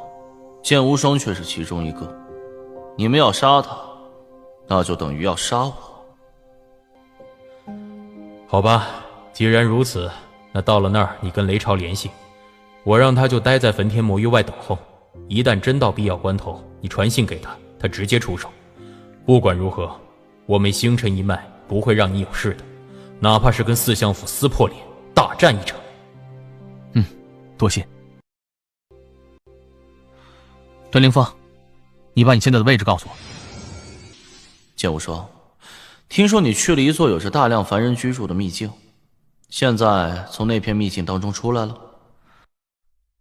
剑无双却是其中一个。你们要杀他，那就等于要杀我。好吧，既然如此，那到了那儿你跟雷潮联系，我让他就待在焚天魔域外等候，一旦真到必要关头，你传信给他，他直接出手。不管如何，我们星辰一脉不会让你有事的，哪怕是跟四象府撕破脸，大战一场。多谢。段凌风，你把你现在的位置告诉我。剑无双，听说你去了一座有着大量凡人居住的秘境，现在从那片秘境当中出来了？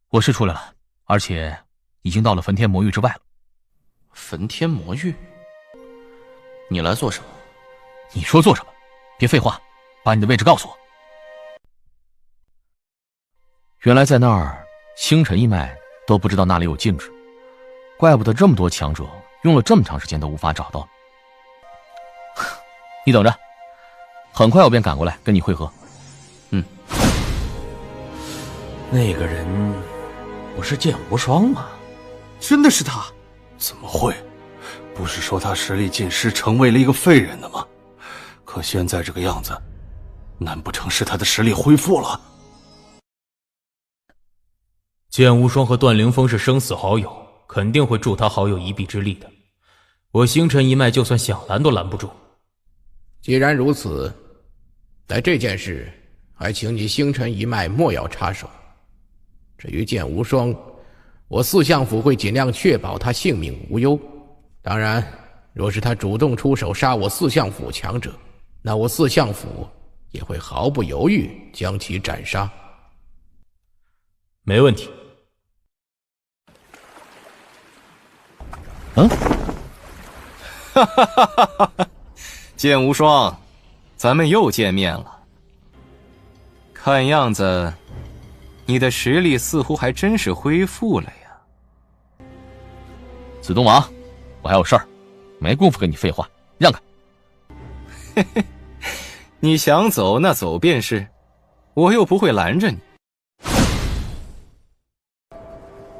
我是出来了，而且已经到了焚天魔域之外了。焚天魔域？你来做什么？你说做什么？别废话，把你的位置告诉我。原来在那儿，星辰一脉都不知道那里有禁制，怪不得这么多强者用了这么长时间都无法找到。你等着，很快我便赶过来跟你会合。那个人不是剑无双吗？真的是他？怎么会？不是说他实力尽失，成为了一个废人的吗？可现在这个样子，难不成是他的实力恢复了？剑无双和段凌风是生死好友，肯定会助他好友一臂之力的。我星辰一脉就算想拦都拦不住。既然如此，在这件事，还请你星辰一脉莫要插手。至于剑无双，我四象府会尽量确保他性命无忧。当然，若是他主动出手杀我四象府强者，那我四象府也会毫不犹豫将其斩杀。没问题。哈哈哈哈哈！剑无双，咱们又见面了。看样子，你的实力似乎还真是恢复了呀。子东王，我还有事儿，没工夫跟你废话，让开。嘿嘿，你想走那走便是，我又不会拦着你。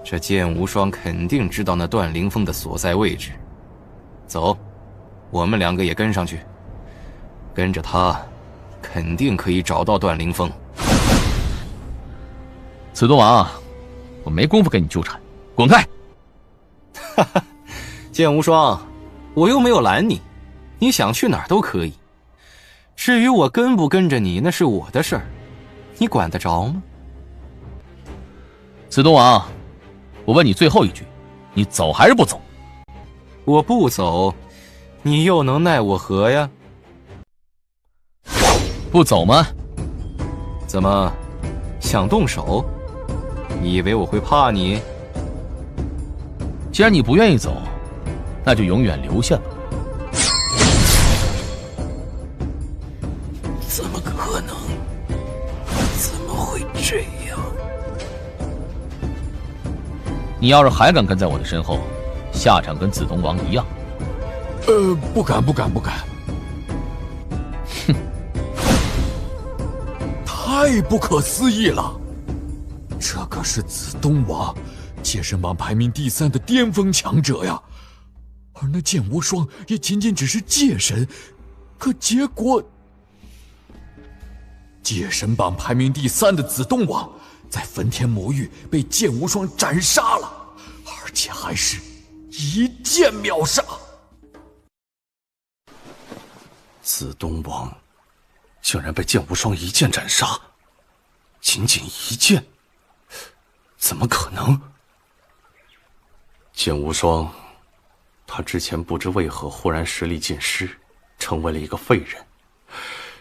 这剑无双肯定知道那段凌风的所在位置，走，我们两个也跟上去，跟着他，肯定可以找到段凌风。子东王，我没工夫跟你纠缠，滚开！哈哈，剑无双，我又没有拦你，你想去哪儿都可以。至于我跟不跟着你，那是我的事儿，你管得着吗？子东王，我问你最后一句，你走还是不走？我不走，你又能奈我何呀？不走吗？怎么，想动手？你以为我会怕你？既然你不愿意走，那就永远留下吧。怎么可能？怎么会这样？你要是还敢跟在我的身后，下场跟子东王一样。不敢。哼，太不可思议了！这可是子东王，界神榜排名第3的巅峰强者呀，而那剑无双也仅仅只是界神，可结果，界神榜排名第3的子东王，在焚天魔域被剑无双斩杀了，而且还是一剑秒杀。子东王竟然被剑无双一剑斩杀，仅仅一剑，怎么可能？剑无双，他之前不知为何忽然实力尽失，成为了一个废人，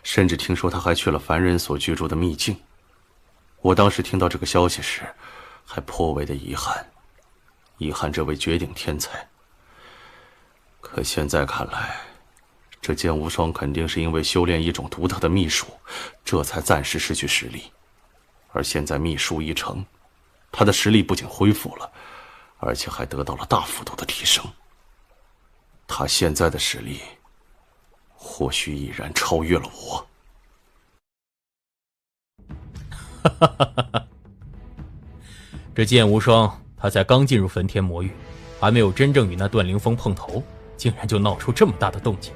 甚至听说他还去了凡人所居住的秘境。我当时听到这个消息时，还颇为的遗憾这位绝顶天才。可现在看来，这剑无双肯定是因为修炼一种独特的秘术，这才暂时失去实力。而现在秘术一成，他的实力不仅恢复了，而且还得到了大幅度的提升。他现在的实力，或许已然超越了我。这剑无双，他才刚进入焚天魔域，还没有真正与那段凌风碰头，竟然就闹出这么大的动静，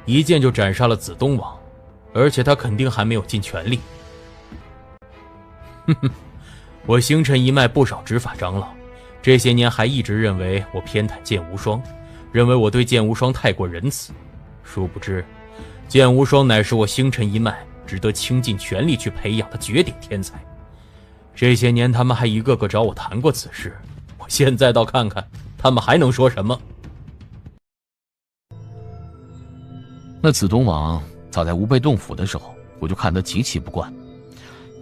一剑就斩杀了子东王，而且他肯定还没有尽全力。我星辰一脉不少执法长老，这些年还一直认为我偏袒剑无双，认为我对剑无双太过仁慈，殊不知剑无双乃是我星辰一脉值得倾尽全力去培养的绝顶天才。这些年他们还一个个找我谈过此事，我现在倒看看他们还能说什么。那子东王早在无背洞府的时候，我就看他极其不惯，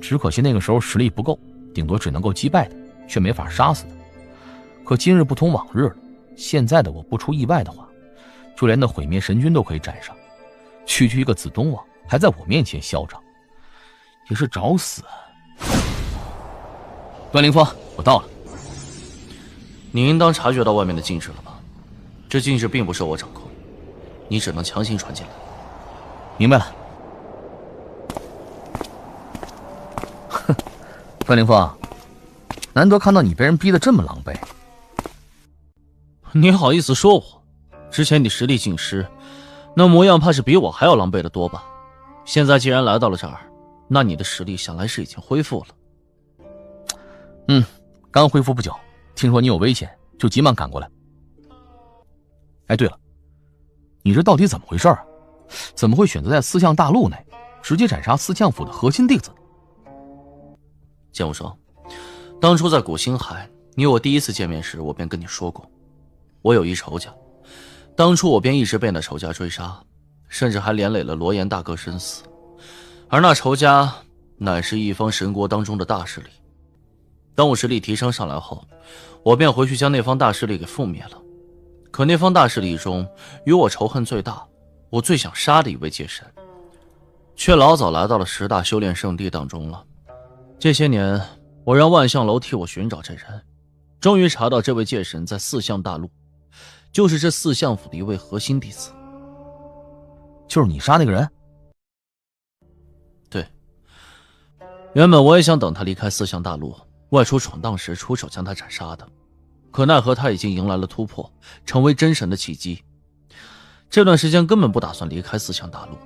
只可惜那个时候实力不够，顶多只能够击败他，却没法杀死他。可今日不同往日了，现在的我不出意外的话，就连那毁灭神君都可以斩杀，区区一个子东王还在我面前嚣张，也是找死。段凌风，我到了。你应当察觉到外面的禁制了吧？这禁制并不受我掌控，你只能强行传进来。明白了。哼，段凌风，难得看到你被人逼得这么狼狈。你好意思说我？之前你实力尽失，那模样怕是比我还要狼狈得多吧？现在既然来到了这儿，那你的实力想来是已经恢复了。刚恢复不久，听说你有危险，就急忙赶过来。哎，对了，你这到底怎么回事啊？怎么会选择在四象大陆内直接斩杀四象府的核心弟子？剑无双，当初在古星海，你我第一次见面时，我便跟你说过，我有一仇家，当初我便一直被那仇家追杀，甚至还连累了罗岩大哥身死。而那仇家乃是一方神国当中的大势力。当我实力提升上来后，我便回去将那方大势力给覆灭了。可那方大势力中，与我仇恨最大，我最想杀的一位界神，却老早来到了10大修炼圣地当中了。这些年，我让万象楼替我寻找这人，终于查到这位界神在四象大陆，就是这四象府的一位核心弟子。就是你杀那个人？对。原本我也想等他离开四象大陆，外出闯荡时出手将他斩杀的，可奈何他已经迎来了突破，成为真神的契机。这段时间根本不打算离开四象大陆，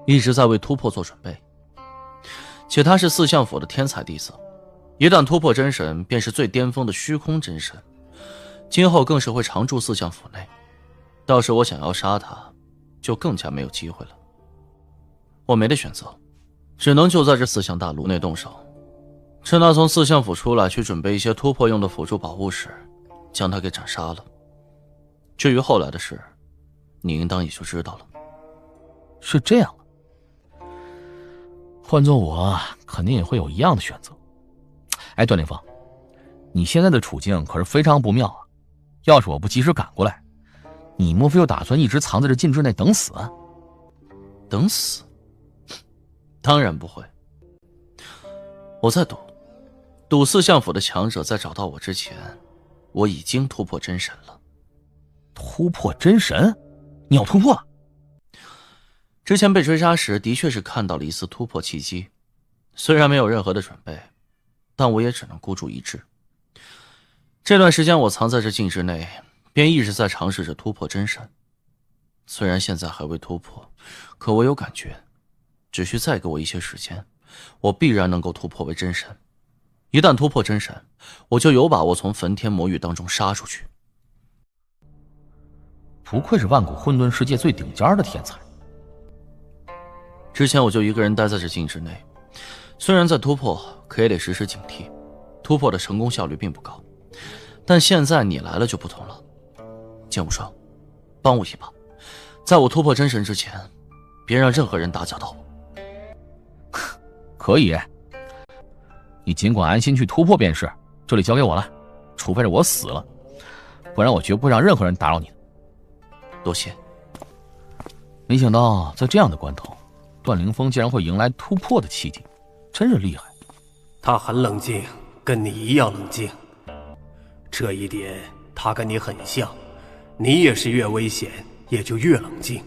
一直在为突破做准备。且他是四象府的天才弟子，一旦突破真神，便是最巅峰的虚空真神，今后更是会常驻四象府内。到时我想要杀他，就更加没有机会了。我没得选择，只能就在这四象大陆内动手，趁他从四象府出来去准备一些突破用的辅助宝物时，将他给斩杀了。至于后来的事，你应当也就知道了。是这样的，换做我肯定也会有一样的选择。哎，段凌风，你现在的处境可是非常不妙啊！要是我不及时赶过来，你莫非又打算一直藏在这禁制内等死？等死？当然不会。我在赌四象府的强者在找到我之前，我已经突破真神了。突破真神？你要突破了？之前被追杀时，的确是看到了一丝突破契机，虽然没有任何的准备，但我也只能孤注一掷。这段时间我藏在这禁制内，便一直在尝试着突破真神。虽然现在还未突破，可我有感觉，只需再给我一些时间，我必然能够突破为真神。一旦突破真神，我就有把握从焚天魔域当中杀出去。不愧是万古混沌世界最顶尖的天才。之前我就一个人待在这禁制内，虽然在突破，可也得时时警惕，突破的成功效率并不高。但现在你来了就不同了，剑无双，帮我一把，在我突破真神之前，别让任何人打搅到我。可以，你尽管安心去突破便是，这里交给我了，除非是我死了，不然我绝不会让任何人打扰你的。多谢。没想到在这样的关头，段凌风竟然会迎来突破的契机，真是厉害。他很冷静，跟你一样冷静，这一点他跟你很像。你也是越危险也就越冷静，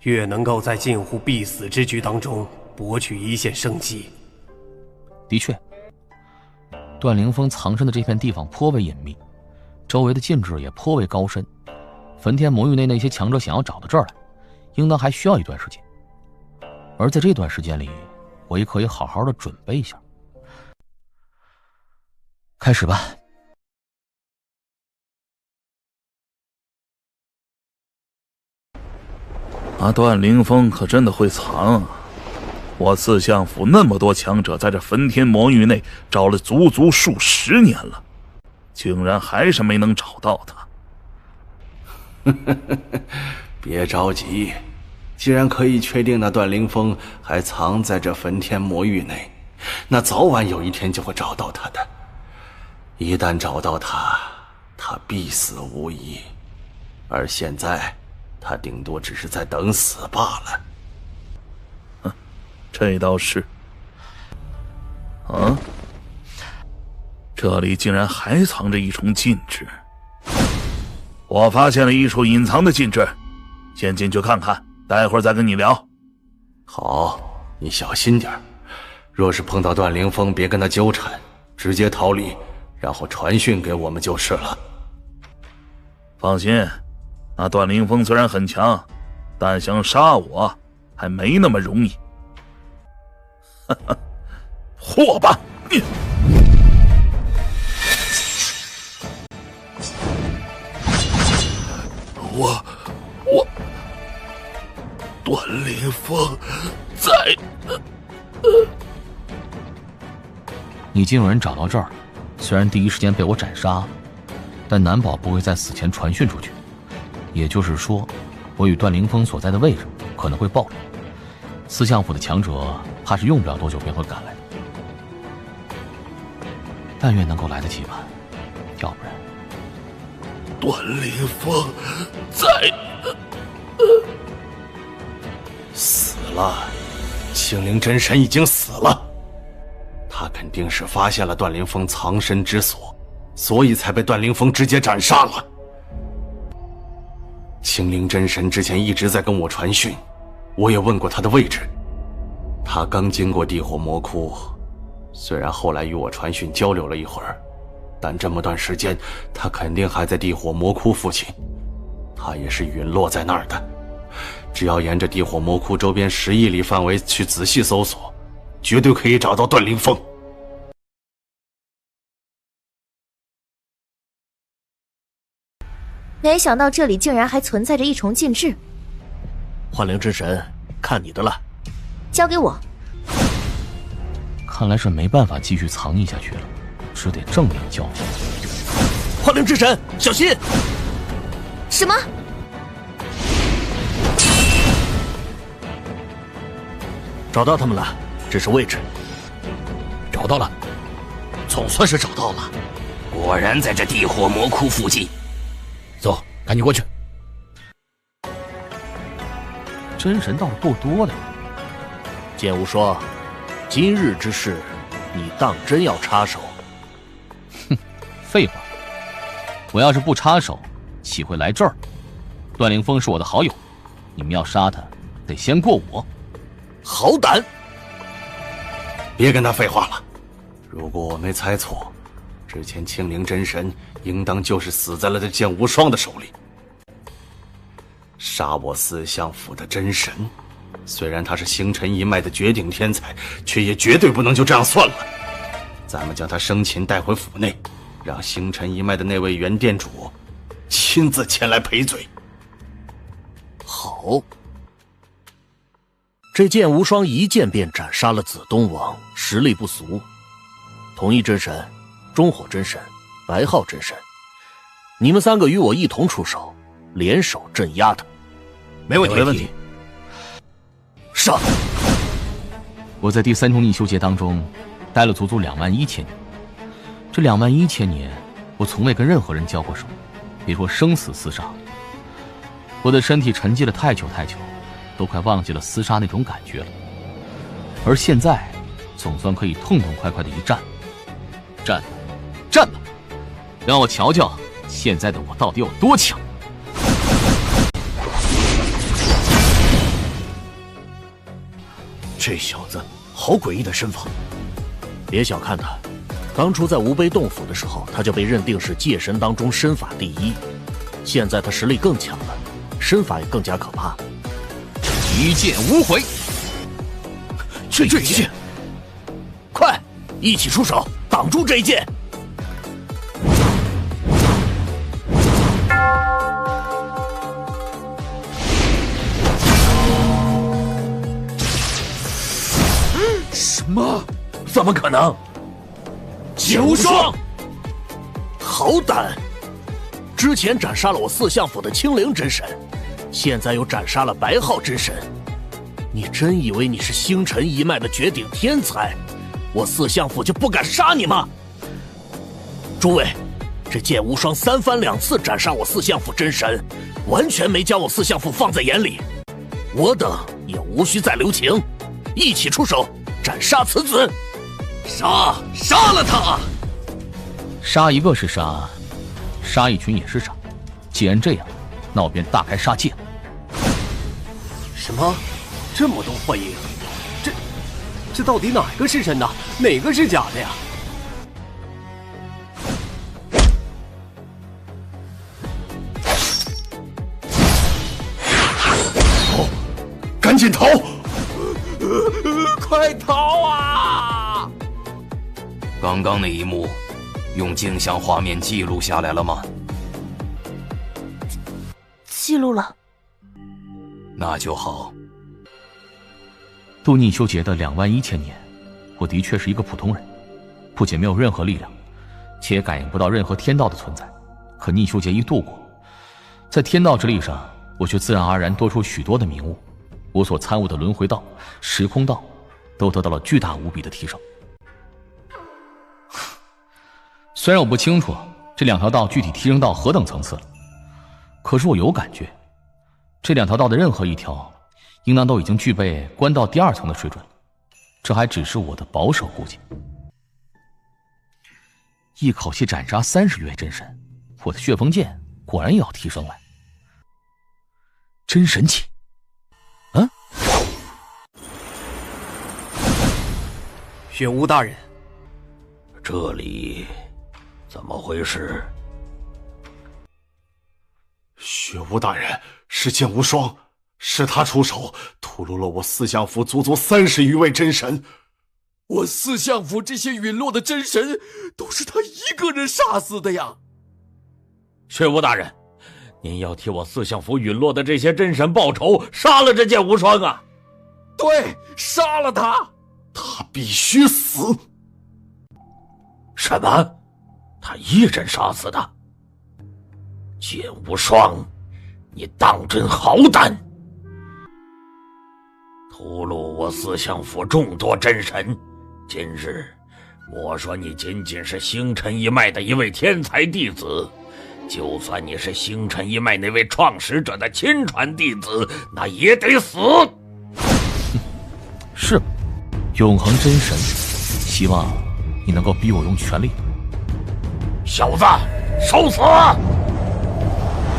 越能够在近乎必死之局当中博取一线生机。的确，段凌风藏身的这片地方颇为隐秘，周围的禁制也颇为高深，焚天魔域内那些强者想要找到这儿来，应当还需要一段时间。而在这段时间里，我也可以好好的准备一下。开始吧。段凌风可真的会藏啊！我四象府那么多强者在这焚天魔域内找了足足数10年了，竟然还是没能找到他。别着急，既然可以确定那段凌风还藏在这焚天魔域内，那早晚有一天就会找到他的。一旦找到他，他必死无疑。而现在，他顶多只是在等死罢了。这倒是。啊，这里竟然还藏着一重禁制。我发现了一处隐藏的禁制，先进去看看，待会儿再跟你聊。好，你小心点，若是碰到段凌风，别跟他纠缠，直接逃离，然后传讯给我们就是了。放心，那段凌风虽然很强，但想杀我还没那么容易。哈哈，祸吧！我段凌风在。你竟有人找到这儿，虽然第一时间被我斩杀，但难保不会在死前传讯出去。也就是说，我与段凌风所在的位置可能会暴露，四象府的强者怕是用不了多久便会赶来。但愿能够来得及吧，要不然……段凌风在死了，青灵真神已经死了。他肯定是发现了段凌风藏身之所，所以才被段凌风直接斩杀了。青灵真神之前一直在跟我传讯，我也问过他的位置。他刚经过地火魔窟，虽然后来与我传讯交流了一会儿，但这么段时间他肯定还在地火魔窟附近。他也是陨落在那儿的。只要沿着地火魔窟周边10亿里范围去仔细搜索，绝对可以找到段凌风。没想到这里竟然还存在着一重禁制。幻灵之神，看你的了。交给我。看来是没办法继续藏匿下去了，只得正面交锋。幻灵之神，小心！什么？找到他们了，只是位置。找到了，总算是找到了。果然在这地火魔窟附近。走，赶紧过去。真神倒是够多的。剑无双，今日之事，你当真要插手？哼，废话！我要是不插手，岂会来这儿？段凌风是我的好友，你们要杀他，得先过我。好胆！别跟他废话了。如果我没猜错，之前青灵真神应当就是死在了这剑无双的手里。杀我四相府的真神，虽然他是星辰一脉的绝顶天才，却也绝对不能就这样算了。咱们将他生擒带回府内，让星辰一脉的那位原店主亲自前来赔罪。好。这剑无双一剑便斩杀了紫东王，实力不俗。统一真神、中火真神、白皓真神，你们3个与我一同出手，联手镇压他。没问题。上！我在第3重逆修劫当中待了足足21000年，这21000年，我从未跟任何人交过手，别说生死厮杀。我的身体沉寂了太久，都快忘记了厮杀那种感觉了。而现在，总算可以痛痛快快的一战。战吧，让我瞧瞧现在的我到底有多强。这小子好诡异的身法，别小看他，当初在无悲洞府的时候，他就被认定是界神当中身法第一。现在他实力更强了，身法也更加可怕。一剑无悔。这一剑，快，一起出手挡住这一剑！什么？怎么可能？剑无双，好胆！之前斩杀了我四相府的青灵真神，现在又斩杀了白皓真神。你真以为你是星辰一脉的绝顶天才，我四相府就不敢杀你吗？诸位，这剑无双3番2次斩杀我四相府真神，完全没将我四相府放在眼里。我等也无需再留情，一起出手斩杀此子！杀了他！杀一个是杀，杀一群也是杀。既然这样，那我便大开杀戒。什么？这么多幻影，这到底哪个是真的，哪个是假的呀？逃！赶紧逃！快逃啊！刚刚那一幕，用镜像画面记录下来了吗？记录了。那就好。度逆修劫的21000年，我的确是一个普通人，不仅没有任何力量，且也感应不到任何天道的存在。可逆修劫一度过，在天道之力上，我却自然而然多出许多的名物。我所参悟的轮回道、时空道，都得到了巨大无比的提升。虽然我不清楚这2条道具体提升到何等层次了，可是我有感觉，这2条道的任何一条，应当都已经具备官道第2层的水准了。这还只是我的保守估计。一口气斩杀30余位真神，我的血封剑果然也要提升来。真神奇！啊！雪巫大人，这里怎么回事？雪巫大人，是剑无双，是他出手屠戮了我四相府足足30余位真神。我四相府这些陨落的真神，都是他一个人杀死的呀！雪巫大人，您要替我四相府陨落的这些真神报仇，杀了这剑无双啊！对，杀了他！他必须死！什么？他一人杀死的？剑无双，你当真好胆！屠戮我四相府众多真神，今日莫说你仅仅是星辰一脉的一位天才弟子，就算你是星辰一脉那位创始者的亲传弟子，那也得死！是吧？永恒真神，希望你能够逼我用全力。小子，受死！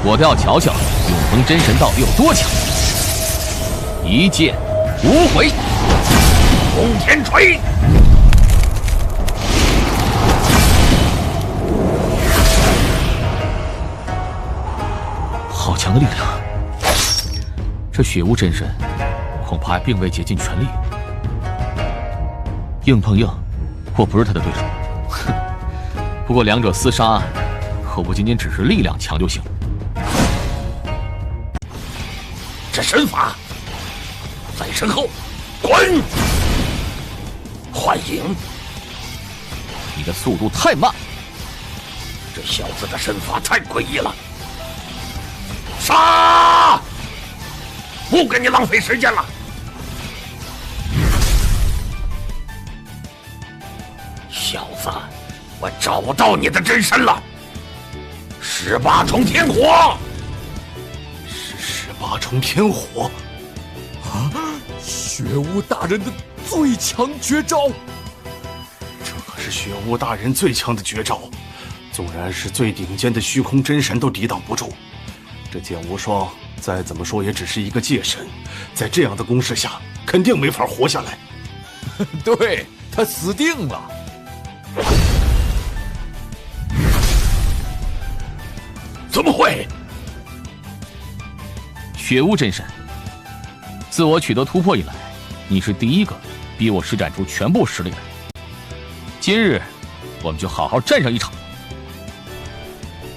我倒要瞧瞧永恒真神到底有多强！一剑无悔，轰天锤！好强的力量！这雪巫真神恐怕还并未竭尽全力。硬碰硬，我不是他的对手。哼，不过2者厮杀，可不仅仅只是力量强就行。这神法在身后，滚！幻影，你的速度太慢，这小子的身法太诡异了。杀！不跟你浪费时间了。小子，我找到你的真身了！18重天火，是18重天火啊！雪巫大人的最强绝招，这可是雪巫大人最强的绝招，纵然是最顶尖的虚空真神都抵挡不住。这剑无双再怎么说也只是一个界神，在这样的攻势下，肯定没法活下来。对，他死定了。怎么会？雪巫真神，自我取得突破以来，你是第一个逼我施展出全部实力来。今日，我们就好好战上一场。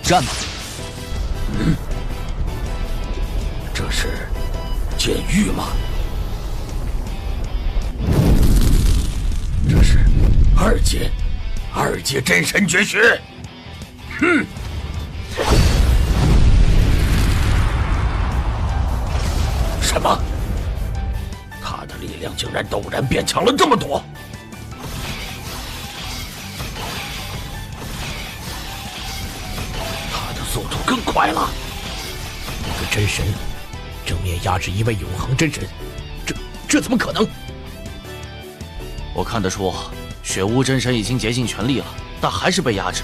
战吧！这是剑域吗？这是二阶真神绝学。哼！什么？他的力量竟然陡然变强了这么多！他的速度更快了。一个真神正面压制一位永恒真神，这怎么可能？我看得出，雪巫真神已经竭尽全力了，但还是被压制。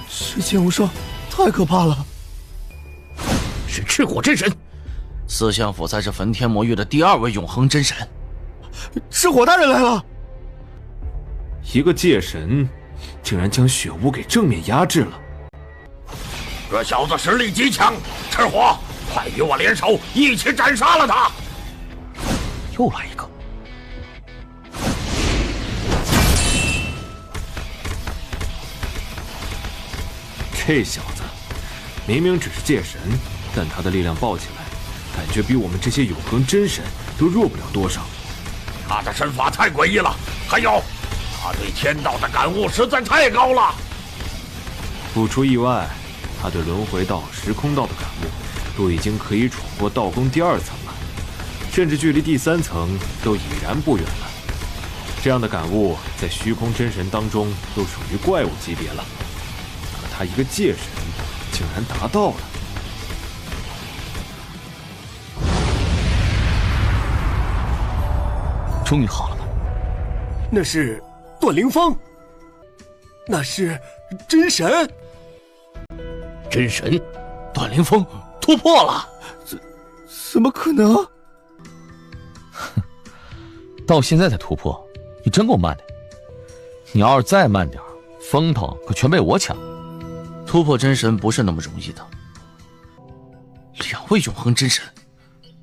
是剑无双，太可怕了！是赤火真神。四相府在这焚天魔域的第2位永恒真神，赤火大人来了！一个界神，竟然将雪巫给正面压制了。这小子实力极强，赤火，快与我联手，一起斩杀了他！又来一个！这小子明明只是界神，但他的力量爆起来，感觉比我们这些永恒真神都弱不了多少。他的身法太诡异了，还有，他对天道的感悟实在太高了。不出意外，他对轮回道、时空道的感悟都已经可以闯过道宫第2层了，甚至距离第3层都已然不远了。这样的感悟在虚空真神当中都属于怪物级别了。他一个界神，竟然达到了。终于好了吧？那是段凌风，那是真神。真神，段凌风突破了，怎么可能？到现在才突破，你真够慢的。你要是再慢点，风头可全被我抢。突破真神不是那么容易的。2位永恒真神，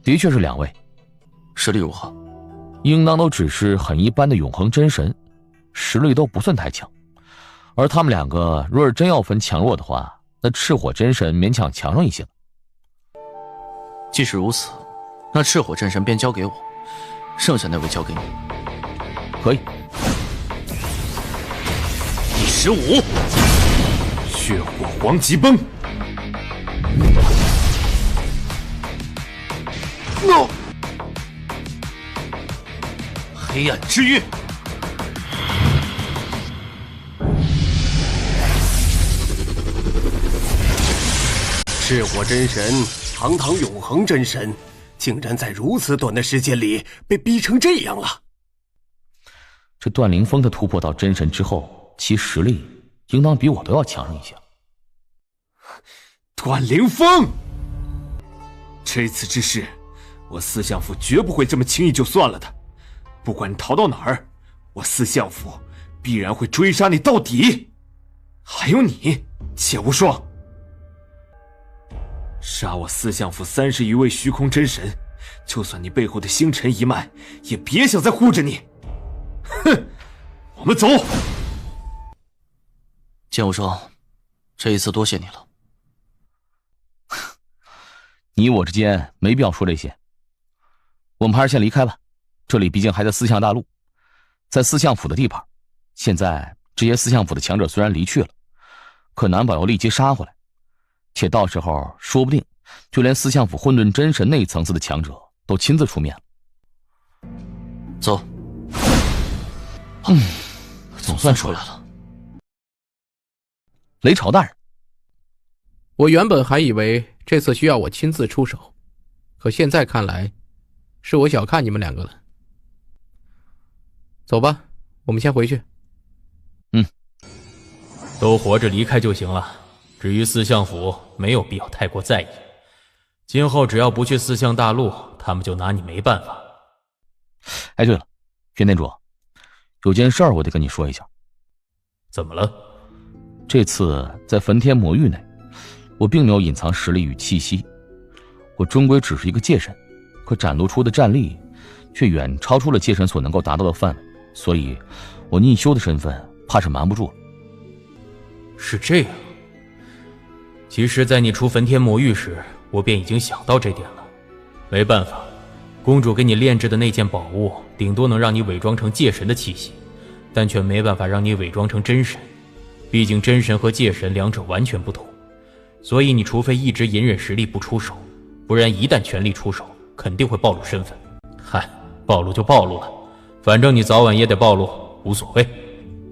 的确是2位，实力如何？应当都只是很一般的永恒真神，实力都不算太强。而他们2个若是真要分强弱的话，那赤火真神勉强强上一些了。既是如此，那赤火真神便交给我，剩下那位交给你。可以。第15，血火黄极崩。No。黑暗之域。赤火真神，堂堂永恒真神，竟然在如此短的时间里被逼成这样了。这段凌风的突破到真神之后，其实力应当比我都要强上一些。段凌风，这次之事，我四相府绝不会这么轻易就算了的。不管你逃到哪儿，我四相府必然会追杀你到底。还有你，谢无双，杀我四相府30余位虚空真神，就算你背后的星辰一脉，也别想再护着你。哼，我们走。剑无双，这一次多谢你了。你我之间没必要说这些，我们还是先离开吧。这里毕竟还在四象大陆，在四象府的地盘。现在这些四象府的强者虽然离去了，可难保要立即杀回来，且到时候说不定就连四象府混沌真神那一层次的强者都亲自出面了。走。总算出来了。雷朝大人，我原本还以为这次需要我亲自出手，可现在看来，是我小看你们2个了。走吧，我们先回去。都活着离开就行了。至于四象府，没有必要太过在意。今后只要不去四象大陆，他们就拿你没办法。哎，对了，袁店主，有件事儿我得跟你说一下。怎么了？这次在焚天魔域内，我并没有隐藏实力与气息。我终归只是一个界神，可展露出的战力却远超出了界神所能够达到的范围，所以我逆修的身份怕是瞒不住了。是这样。其实在你出焚天魔域时，我便已经想到这点了。没办法，公主给你炼制的那件宝物顶多能让你伪装成界神的气息，但却没办法让你伪装成真神。毕竟真神和界神两者完全不同，所以你除非一直隐忍实力不出手，不然一旦全力出手，肯定会暴露身份。嗨，暴露就暴露了，反正你早晚也得暴露，无所谓。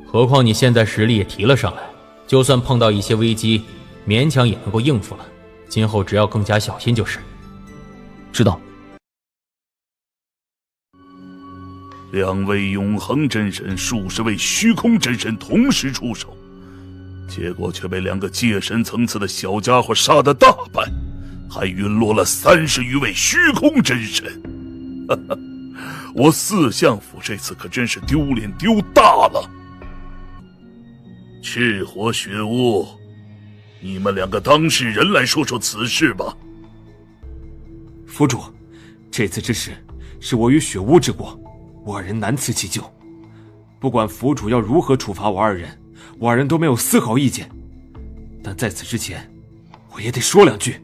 何况你现在实力也提了上来，就算碰到一些危机，勉强也能够应付了。今后只要更加小心就是。知道。 2位永恒真神、数十位虚空真神同时出手，结果却被2个界神层次的小家伙杀得大败，还陨落了30余位虚空真神。哈哈，我四相府这次可真是丢脸丢大了。赤火、雪雾，你们2个当事人来说说此事吧。府主，这次之事是我与雪巫之过。 我2人难辞其咎，不管府主要如何处罚我2人，我2人都没有丝毫意见。但在此之前，我也得说2句。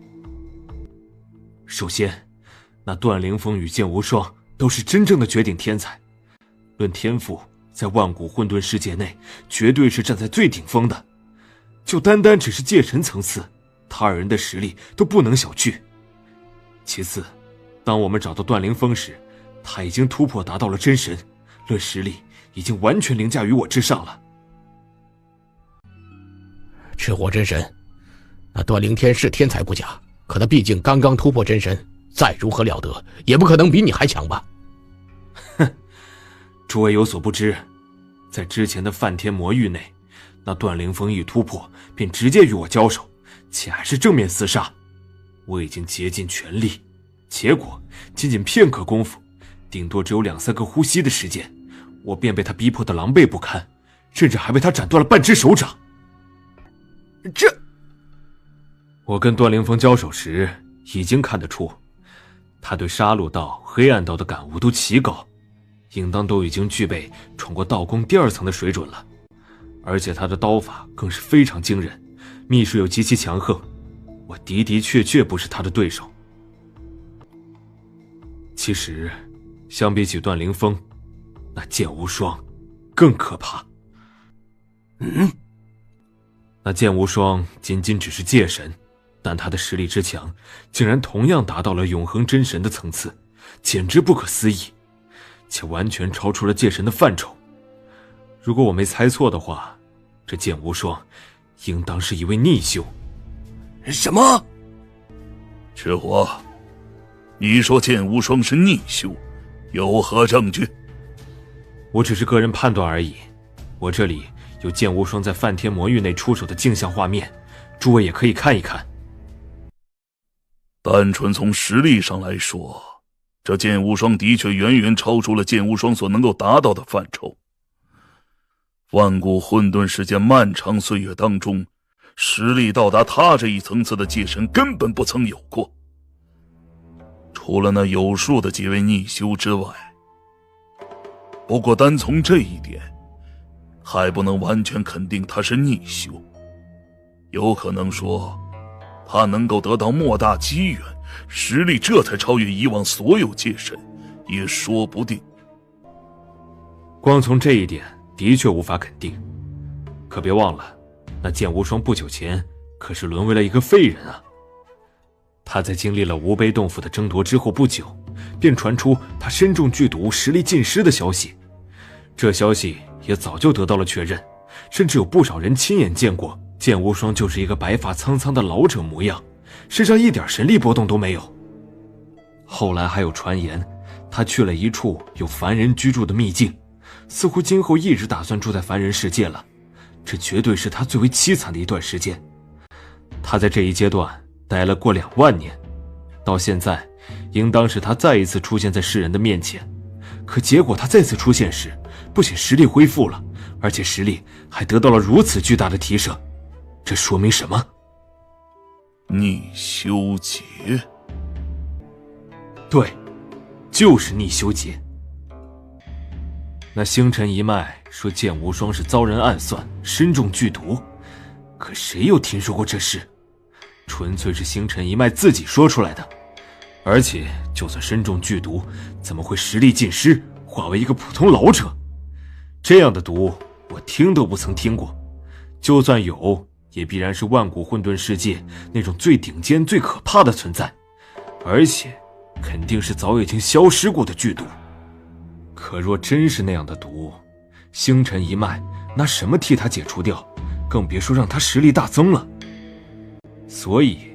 首先，那段凌风与剑无双都是真正的绝顶天才，论天赋，在万古混沌世界内绝对是站在最顶峰的。就单单只是界神层次，他2人的实力都不能小觑。其次，当我们找到段凌风时， 他已经突破达到了真神，论实力已经完全凌驾于我之上了。赤火真神，那段灵天是天才不假，可他毕竟刚刚突破真神，再如何了得，也不可能比你还强吧？哼，诸位有所不知，在之前的梵天魔域内，那段灵风一突破，便直接与我交手，且还是正面厮杀。我已经竭尽全力，结果仅仅片刻功夫，顶多只有2-3个呼吸的时间，我便被他逼迫得狼狈不堪，甚至还被他斩断了半只手掌。我跟段灵风交手时，已经看得出，他对杀戮道、黑暗道的感悟都奇高，应当都已经具备闯过道宫第2层的水准了。而且他的刀法更是非常惊人，秘术又极其强横，我的确不是他的对手。其实，相比起段灵风，那剑无双更可怕。那剑无双仅仅只是界神，但他的实力之强，竟然同样达到了永恒真神的层次，简直不可思议，且完全超出了界神的范畴。如果我没猜错的话，这剑无双应当是一位逆修。什么？赤火，你说剑无双是逆修，有何证据？我只是个人判断而已。我这里有剑无双在梵天魔域内出手的镜像画面，诸位也可以看一看。单纯从实力上来说，这剑无双的确远远超出了剑无双所能够达到的范畴。万古混沌世界漫长岁月当中，实力到达他这一层次的界神根本不曾有过。除了那有数的几位逆修之外，不过单从这一点，还不能完全肯定他是逆修。有可能说，他能够得到莫大机缘，实力这才超越以往所有界神，也说不定。光从这一点的确无法肯定，可别忘了，那剑无双不久前可是沦为了一个废人啊。他在经历了无悲洞府的争夺之后不久，便传出他身中剧毒，实力尽失的消息。这消息也早就得到了确认，甚至有不少人亲眼见过剑无双就是一个白发苍苍的老者模样，身上一点神力波动都没有。后来还有传言，他去了一处有凡人居住的秘境，似乎今后一直打算住在凡人世界了。这绝对是他最为凄惨的一段时间。他在这一阶段待了过2万年，到现在应当是他再一次出现在世人的面前。可结果他再次出现时，不仅实力恢复了，而且实力还得到了如此巨大的提升。这说明什么？逆修劫。对，就是逆修劫。那星辰一脉说剑无双是遭人暗算，身中剧毒，可谁又听说过这事？纯粹是星辰一脉自己说出来的。而且就算身中剧毒，怎么会实力尽失，化为一个普通老者？这样的毒我听都不曾听过，就算有，也必然是万古混沌世界那种最顶尖最可怕的存在，而且肯定是早已经消失过的剧毒。可若真是那样的毒，星辰一脉拿什么替他解除掉，更别说让他实力大增了。所以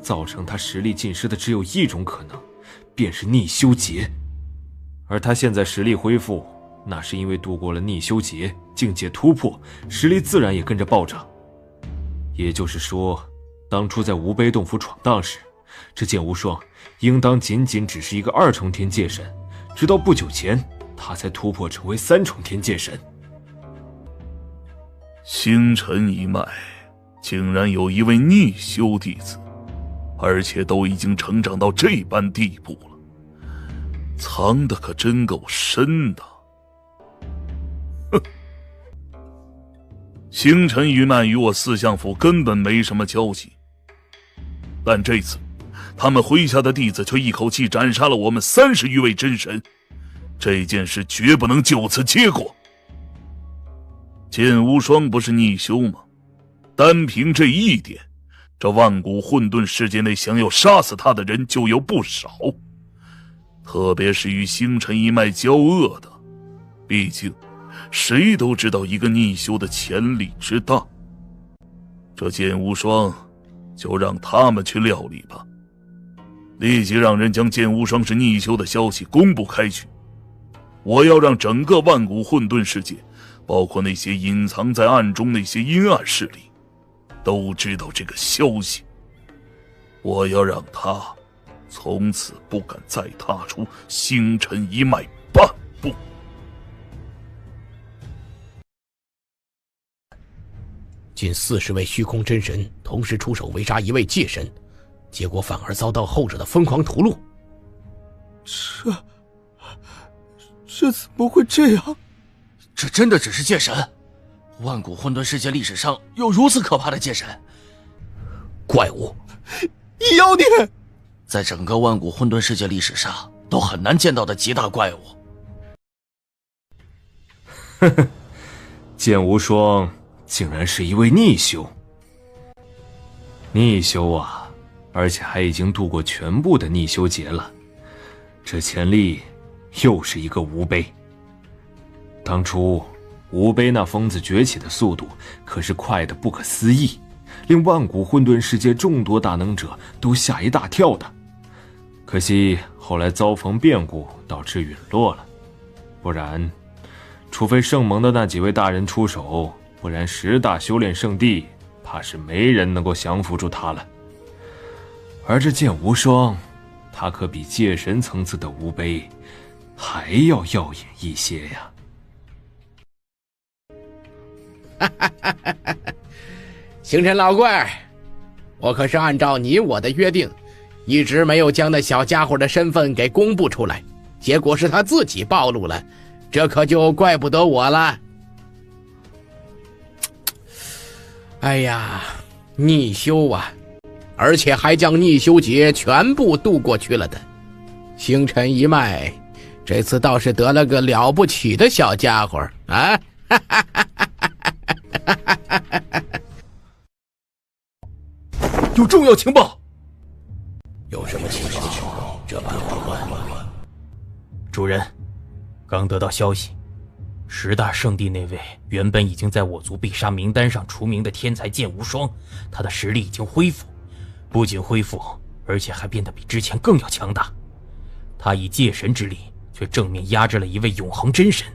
造成他实力尽失的只有一种可能，便是逆修劫。而他现在实力恢复，那是因为度过了逆修劫，境界突破，实力自然也跟着暴涨。也就是说，当初在无悲洞府闯荡时，这剑无双应当仅仅只是一个2重天界神，直到不久前他才突破成为3重天界神。星辰一脉竟然有一位逆修弟子，而且都已经成长到这般地步了，藏得可真够深的。哼，星辰一脉与我四相府根本没什么交集，但这次他们麾下的弟子却一口气斩杀了我们30余位真神，这件事绝不能就此结果。剑无双不是逆修吗？单凭这一点，这万古混沌世界内想要杀死他的人就有不少，特别是与星辰一脉交恶的，毕竟谁都知道一个逆修的潜力之大。这剑无双就让他们去料理吧。立即让人将剑无双是逆修的消息公布开去。我要让整个万古混沌世界，包括那些隐藏在暗中那些阴暗势力，都知道这个消息。我要让他从此不敢再踏出星辰一脉半步。近40位虚空真神同时出手围杀一位界神，结果反而遭到后者的疯狂屠戮。这怎么会这样？这真的只是界神？万古混沌世界历史上有如此可怕的界神？怪物，妖孽！在整个万古混沌世界历史上都很难见到的极大怪物。呵呵，剑无双竟然是一位逆修。逆修啊，而且还已经度过全部的逆修劫了。这潜力又是一个无悲。当初无悲那疯子崛起的速度可是快得不可思议，令万古混沌世界众多大能者都吓一大跳的。可惜后来遭逢变故，导致陨落了。不然，除非圣盟的那几位大人出手，不然10大修炼圣地怕是没人能够降服住他了。而这剑无双，他可比界神层次的无悲还要耀眼一些呀。星辰老怪，我可是按照你我的约定，一直没有将那小家伙的身份给公布出来，结果是他自己暴露了，这可就怪不得我了。哎呀，逆修啊，而且还将逆修劫全部渡过去了的。星辰一脉这次倒是得了个了不起的小家伙啊！有重要情报。有什么情报？这般慌乱。主人，刚得到消息，10大圣地那位原本已经在我族必杀名单上除名的天才剑无双，他的实力已经恢复，不仅恢复，而且还变得比之前更要强大。他以界神之力，却正面压制了一位永恒真神。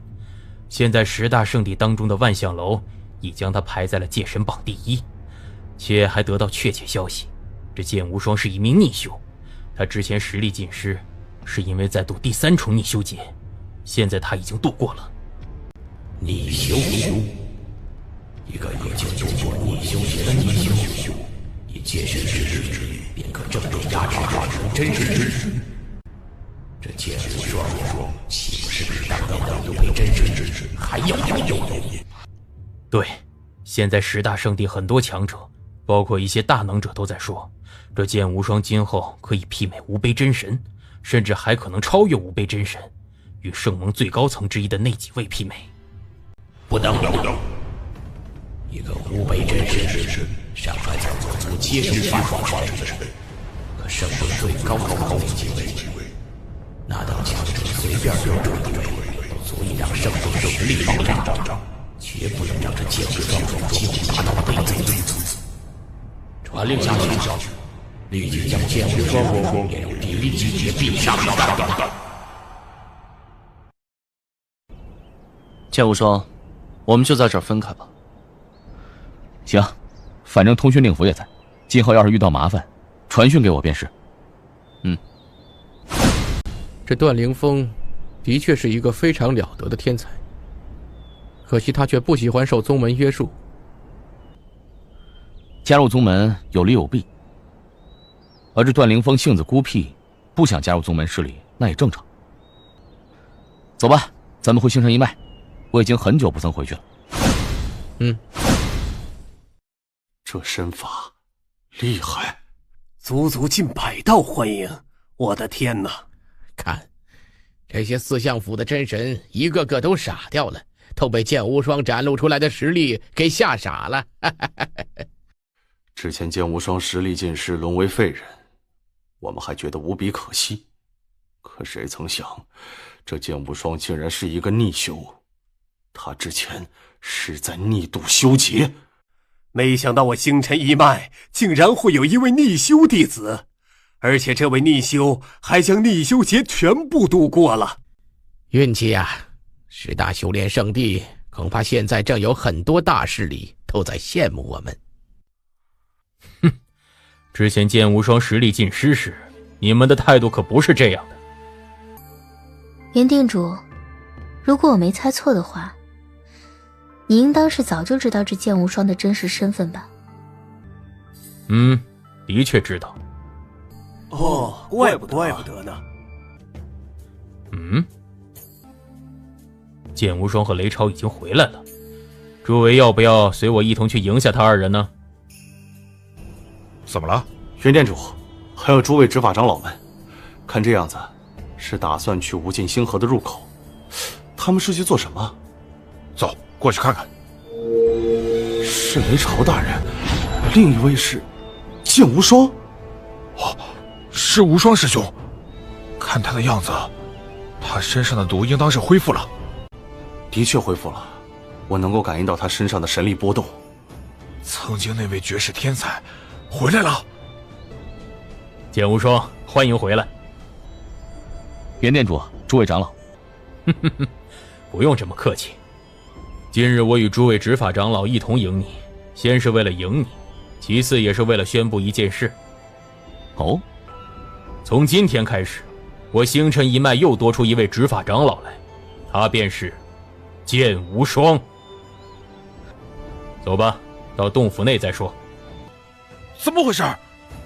现在10大圣地当中的万象楼已将他排在了界神榜第1，且还得到确切消息，这剑无双是一名逆修，他之前实力尽失，是因为在度第3重逆修劫，现在他已经度过了。逆修，一个已经度过逆修劫的逆修，以界神之力便可正面压制万重真神之力。这剑无双岂不是比当年的无悲真神还要有用？对，现在10大圣地很多强者，包括一些大能者都在说，这剑无双今后可以媲美无悲真神，甚至还可能超越无悲真神，与圣盟最高层之一的那几位媲美。不等，一个无悲真神尚还在我族接受法皇之位，可圣盟最高层那几位，那等强者随便留住一位，都足以让圣盟实力暴涨，绝不能让这剑无双几乎达到倍增。传令下去，立即将剑无双列入第1级别必杀名单。剑无双，我们就在这儿分开吧。行，反正通讯令符也在，今后要是遇到麻烦，传讯给我便是。这段凌风的确是一个非常了得的天才，可惜他却不喜欢受宗门约束。加入宗门有利有弊，而这段凌风性子孤僻，不想加入宗门势力，那也正常。走吧，咱们回星辰一脉，我已经很久不曾回去了。这身法厉害，足足近100道幻影，我的天哪！看，这些四相府的真神一个个都傻掉了，都被剑无双展露出来的实力给吓傻了。之前剑无双实力尽失，沦为废人，我们还觉得无比可惜。可谁曾想，这剑无双竟然是一个逆修。他之前是在逆度修劫。没想到我星辰一脉竟然会有一位逆修弟子，而且这位逆修还将逆修劫全部度过了。运气呀！10大修炼圣地，恐怕现在正有很多大势力都在羡慕我们。哼，之前剑无双实力尽失时，你们的态度可不是这样的。严店主，如果我没猜错的话，你应当是早就知道这剑无双的真实身份吧？的确知道。哦，怪不得呢。剑无双和雷超已经回来了，诸位要不要随我一同去迎下他二人呢？怎么了？袁店主，还有诸位执法长老们，看这样子，是打算去无尽星河的入口。他们是去做什么？走，过去看看。是雷超大人，另一位是剑无双。哦，是无双师兄。看他的样子，他身上的毒应当是恢复了。的确恢复了，我能够感应到他身上的神力波动。曾经那位绝世天才回来了。剑无双，欢迎回来。袁店主，诸位长老，不用这么客气。今日我与诸位执法长老一同迎你，先是为了迎你，其次也是为了宣布一件事。哦，从今天开始，我星辰一脉又多出一位执法长老来，他便是剑无双。走吧，到洞府内再说。怎么回事？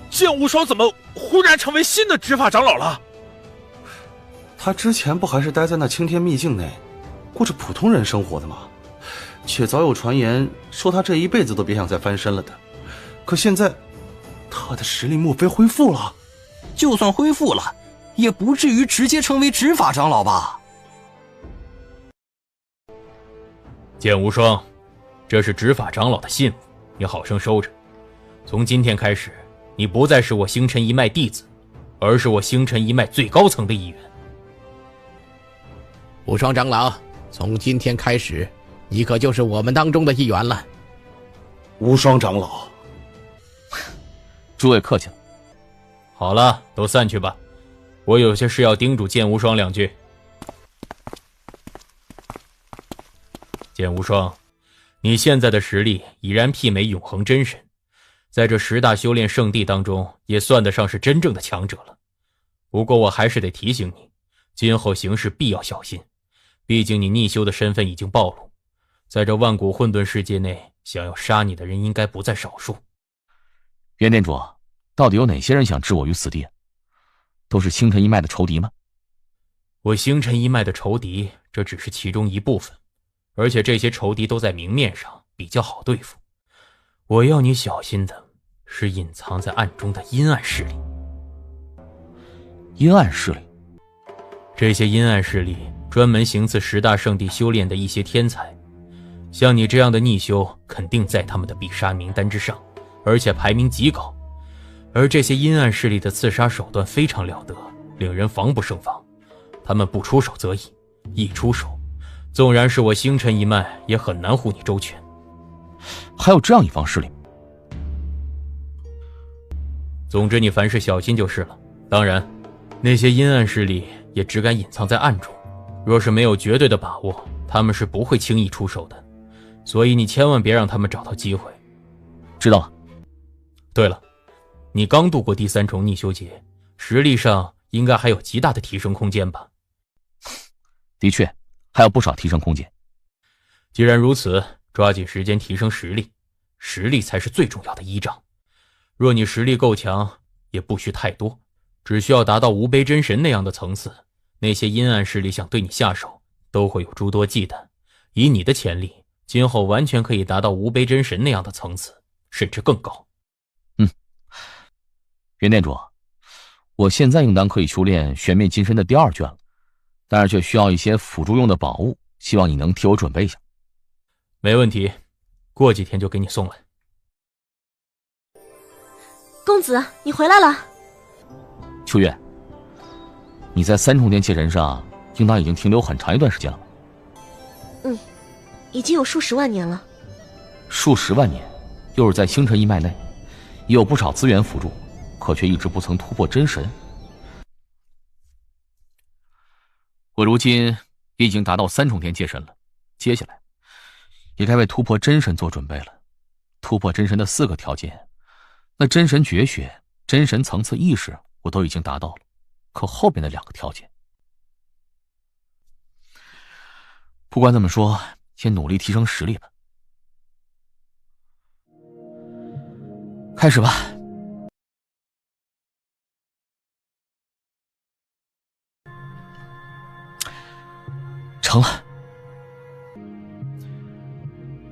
剑无双怎么忽然成为新的执法长老了？他之前不还是待在那青天秘境内，过着普通人生活的吗？且早有传言说他这一辈子都别想再翻身了的。可现在，他的实力莫非恢复了？就算恢复了，也不至于直接成为执法长老吧？剑无双，这是执法长老的信物，你好生收着。从今天开始，你不再是我星辰一脉弟子，而是我星辰一脉最高层的一员。无双长老，从今天开始，你可就是我们当中的一员了。无双长老，诸位客气了。好了，都散去吧，我有些事要叮嘱剑无双2句。剑无双，你现在的实力已然媲美永恒真神，在这10大修炼圣地当中，也算得上是真正的强者了。不过我还是得提醒你，今后行事必要小心，毕竟你逆修的身份已经暴露，在这万古混沌世界内，想要杀你的人应该不在少数。袁店主，到底有哪些人想置我于死地？都是星辰一脉的仇敌吗？我星辰一脉的仇敌，这只是其中一部分，而且这些仇敌都在明面上比较好对付。我要你小心的是隐藏在暗中的阴暗势力。阴暗势力？这些阴暗势力专门行刺10大圣地修炼的一些天才，像你这样的逆修肯定在他们的必杀名单之上，而且排名极高。而这些阴暗势力的刺杀手段非常了得，令人防不胜防。他们不出手则已，一出手，纵然是我星辰一脉也很难护你周全。还有这样一方势力？总之你凡事小心就是了。当然，那些阴暗势力也只敢隐藏在暗中，若是没有绝对的把握，他们是不会轻易出手的。所以你千万别让他们找到机会。知道了。对了，你刚度过第3重逆修劫，实力上应该还有极大的提升空间吧？的确，还有不少提升空间。既然如此，抓紧时间提升实力，实力才是最重要的依仗。若你实力够强，也不需太多，只需要达到无悲真神那样的层次，那些阴暗势力想对你下手，都会有诸多忌惮。以你的潜力，今后完全可以达到无悲真神那样的层次，甚至更高。袁店主，我现在应当可以修炼玄灭金身的第2卷了，但是却需要一些辅助用的宝物，希望你能替我准备一下。没问题，过几天就给你送来。公子，你回来了。秋月，你在3重天界人上应当已经停留很长一段时间了吧？已经有数十万年了。数十万年？又是在星辰一脉内，也有不少资源辅助，可却一直不曾突破真神。我如今也已经达到3重天界神了，接下来也该为突破真神做准备了。突破真神的4个条件，那真神绝学、真神层次意识我都已经达到了，可后边的2个条件，不管怎么说，先努力提升实力吧。开始吧。成了，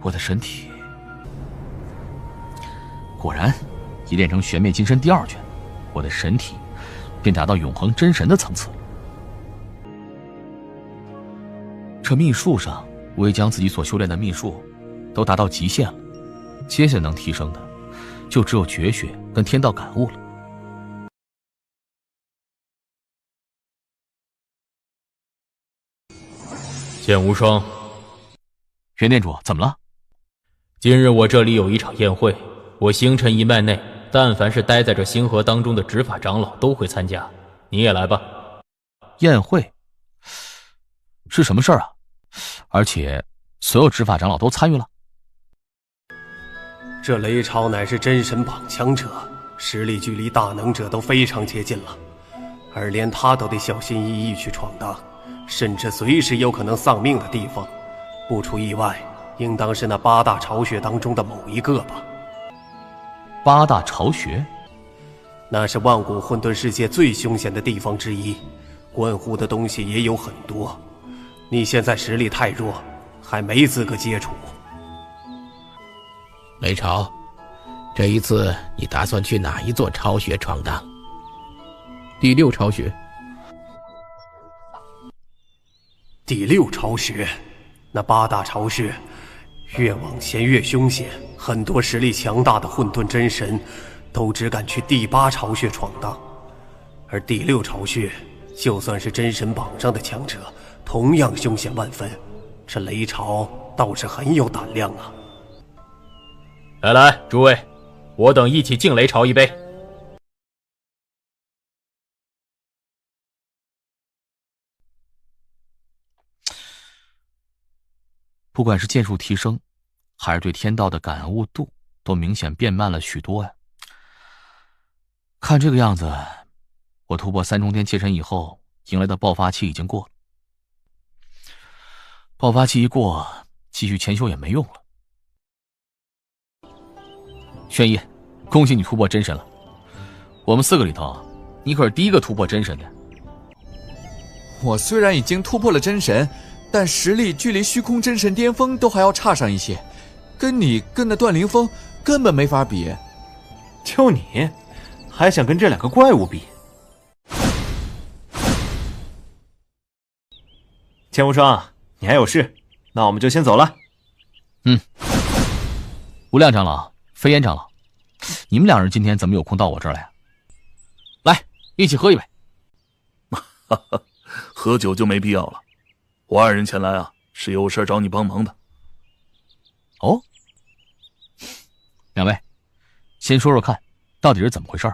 我的身体果然一练成玄灭金身第2卷，我的神体便达到永恒真神的层次了。这秘术上，我也将自己所修炼的秘术都达到极限了，接下来能提升的就只有绝学跟天道感悟了。剑无双，袁店主，怎么了？今日我这里有一场宴会，我星辰一脉内但凡是待在这星河当中的执法长老都会参加，你也来吧。宴会是什么事儿啊？而且所有执法长老都参与了？这雷超乃是真神榜强者，实力距离大能者都非常接近了，而连他都得小心翼翼去闯荡，甚至随时有可能丧命的地方，不出意外，应当是那8大巢穴当中的某一个吧。8大巢穴？那是万古混沌世界最凶险的地方之一，关乎的东西也有很多。你现在实力太弱，还没资格接触。雷超，这一次你打算去哪一座巢穴闯荡？第6巢穴。第6巢穴，那8大巢穴，越往前越凶险，很多实力强大的混沌真神都只敢去第8巢穴闯荡，而第6巢穴，就算是真神榜上的强者，同样凶险万分。这雷超倒是很有胆量啊！来，诸位，我等一起敬雷超一杯。不管是剑术提升，还是对天道的感悟度，都明显变慢了许多呀。看这个样子，我突破3重天界神以后，迎来的爆发期已经过了。爆发期一过，继续潜修也没用了。轩逸，恭喜你突破真神了。我们4个里头，你可是第一个突破真神的。我虽然已经突破了真神，但实力距离虚空真神巅峰都还要差上一些，跟你跟那段凌风根本没法比。就你，还想跟这2个怪物比？钱无双，你还有事，那我们就先走了。无量长老、飞烟长老，你们2人今天怎么有空到我这儿来？来，一起喝一杯。喝酒就没必要了。我2人前来啊，是有事找你帮忙的。哦，2位，先说说看，到底是怎么回事？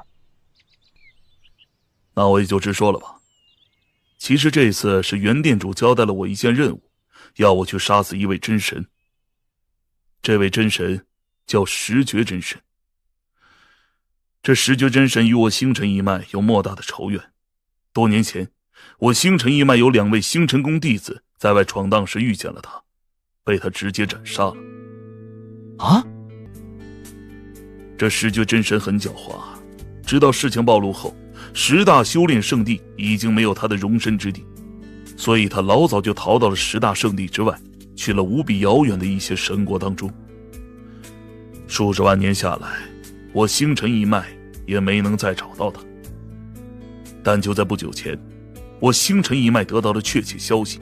那我也就直说了吧。其实这次是袁店主交代了我一件任务，要我去杀死一位真神。这位真神叫十绝真神。这十绝真神与我星辰一脉有莫大的仇怨。多年前，我星辰一脉有2位星辰宫弟子在外闯荡时遇见了他，被他直接斩杀了。啊！这十绝真神很狡猾，直到事情暴露后，10大修炼圣地已经没有他的容身之地，所以他老早就逃到了10大圣地之外，去了无比遥远的一些神国当中。数十万年下来，我星辰一脉也没能再找到他。但就在不久前，我星辰一脉得到了确切消息，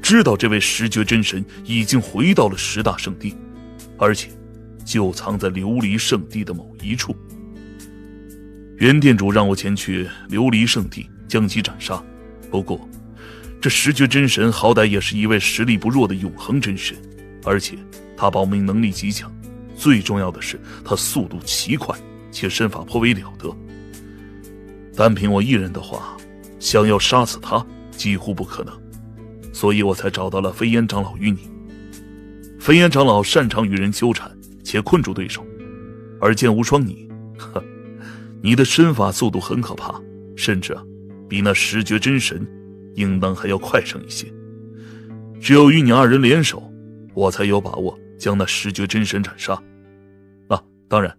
知道这位十绝真神已经回到了10大圣地，而且就藏在琉璃圣地的某一处。袁店主让我前去琉璃圣地将其斩杀，不过这十绝真神好歹也是一位实力不弱的永恒真神，而且他保命能力极强，最重要的是他速度奇快，且身法颇为了得。单凭我一人的话，想要杀死他几乎不可能，所以我才找到了飞烟长老与你。飞烟长老擅长与人纠缠，且困住对手，而剑无双你的身法速度很可怕，甚至比那十绝真神应当还要快上一些。只有与你二人联手，我才有把握将那十绝真神斩杀。当然，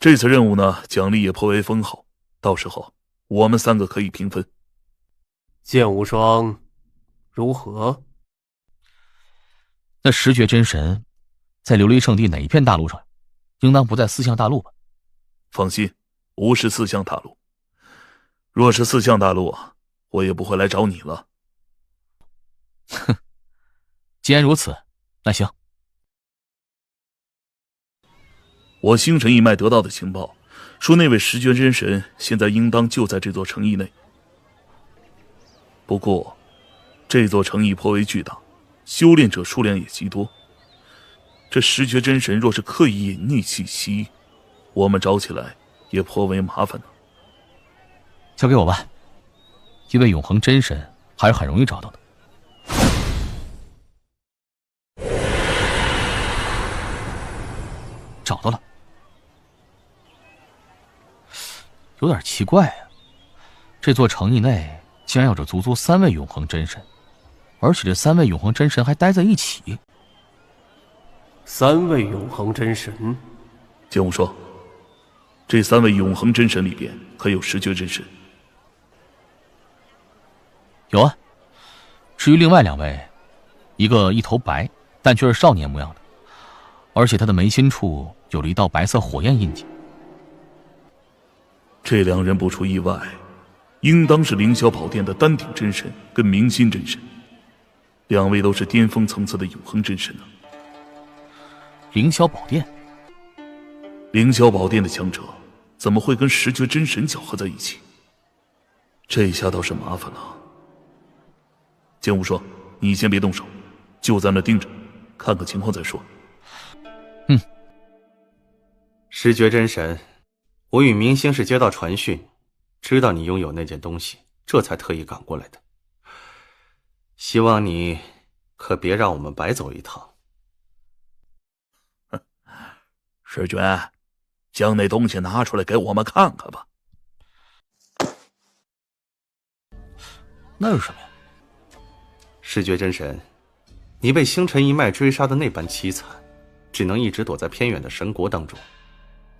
这次任务呢，奖励也颇为丰厚，到时候我们3个可以平分。剑无双，如何？那十绝真神在琉璃圣地哪一片大陆上？应当不在四象大陆吧？放心，不是四象大陆。若是四象大陆我也不会来找你了。哼，既然如此，那行。我星辰一脉得到的情报说，那位十绝真神现在应当就在这座城邑内。不过，这座城邑颇为巨大，修炼者数量也极多。这十绝真神若是刻意隐匿气息，我们找起来也颇为麻烦呢。交给我吧，一位永恒真神还是很容易找到的。找到了。有点奇怪啊，这座城邑内竟然有着足足3位永恒真神，而且这3位永恒真神还待在一起。3位永恒真神？剑无双，这3位永恒真神里边可有十绝真神？有啊。至于另外2位，一个一头白，但却是少年模样的，而且他的眉心处有了一道白色火焰印记。这2人不出意外，应当是凌霄宝殿的丹顶真神跟明心真神，2位都是巅峰层次的永恒真神。凌霄宝殿，凌霄宝殿的强者怎么会跟十绝真神搅合在一起？这下倒是麻烦了。剑无双，你先别动手，就在那盯着，看看情况再说。十绝真神，我与明星是接到传讯，知道你拥有那件东西，这才特意赶过来的。希望你可别让我们白走一趟。十绝，将那东西拿出来给我们看看吧。那是什么呀？十绝真神，你被星辰一脉追杀的那般凄惨，只能一直躲在偏远的神国当中，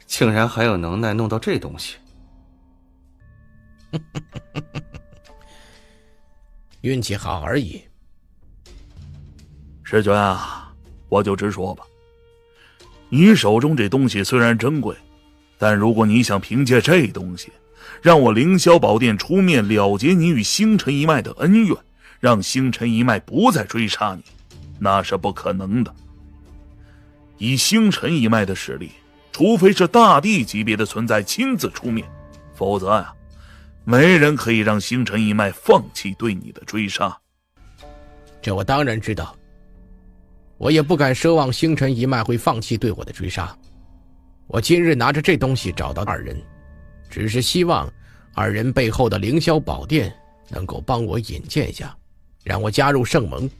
竟然还有能耐弄到这东西。运气好而已。十绝啊，我就直说吧，你手中这东西虽然珍贵，但如果你想凭借这东西让我凌霄宝殿出面了结你与星辰一脉的恩怨，让星辰一脉不再追杀你，那是不可能的。以星辰一脉的实力，除非是大帝级别的存在亲自出面，否则呀，没人可以让星辰一脉放弃对你的追杀。这我当然知道，我也不敢奢望星辰一脉会放弃对我的追杀。我今日拿着这东西找到2人，只是希望2人背后的凌霄宝殿能够帮我引荐一下，让我加入圣盟，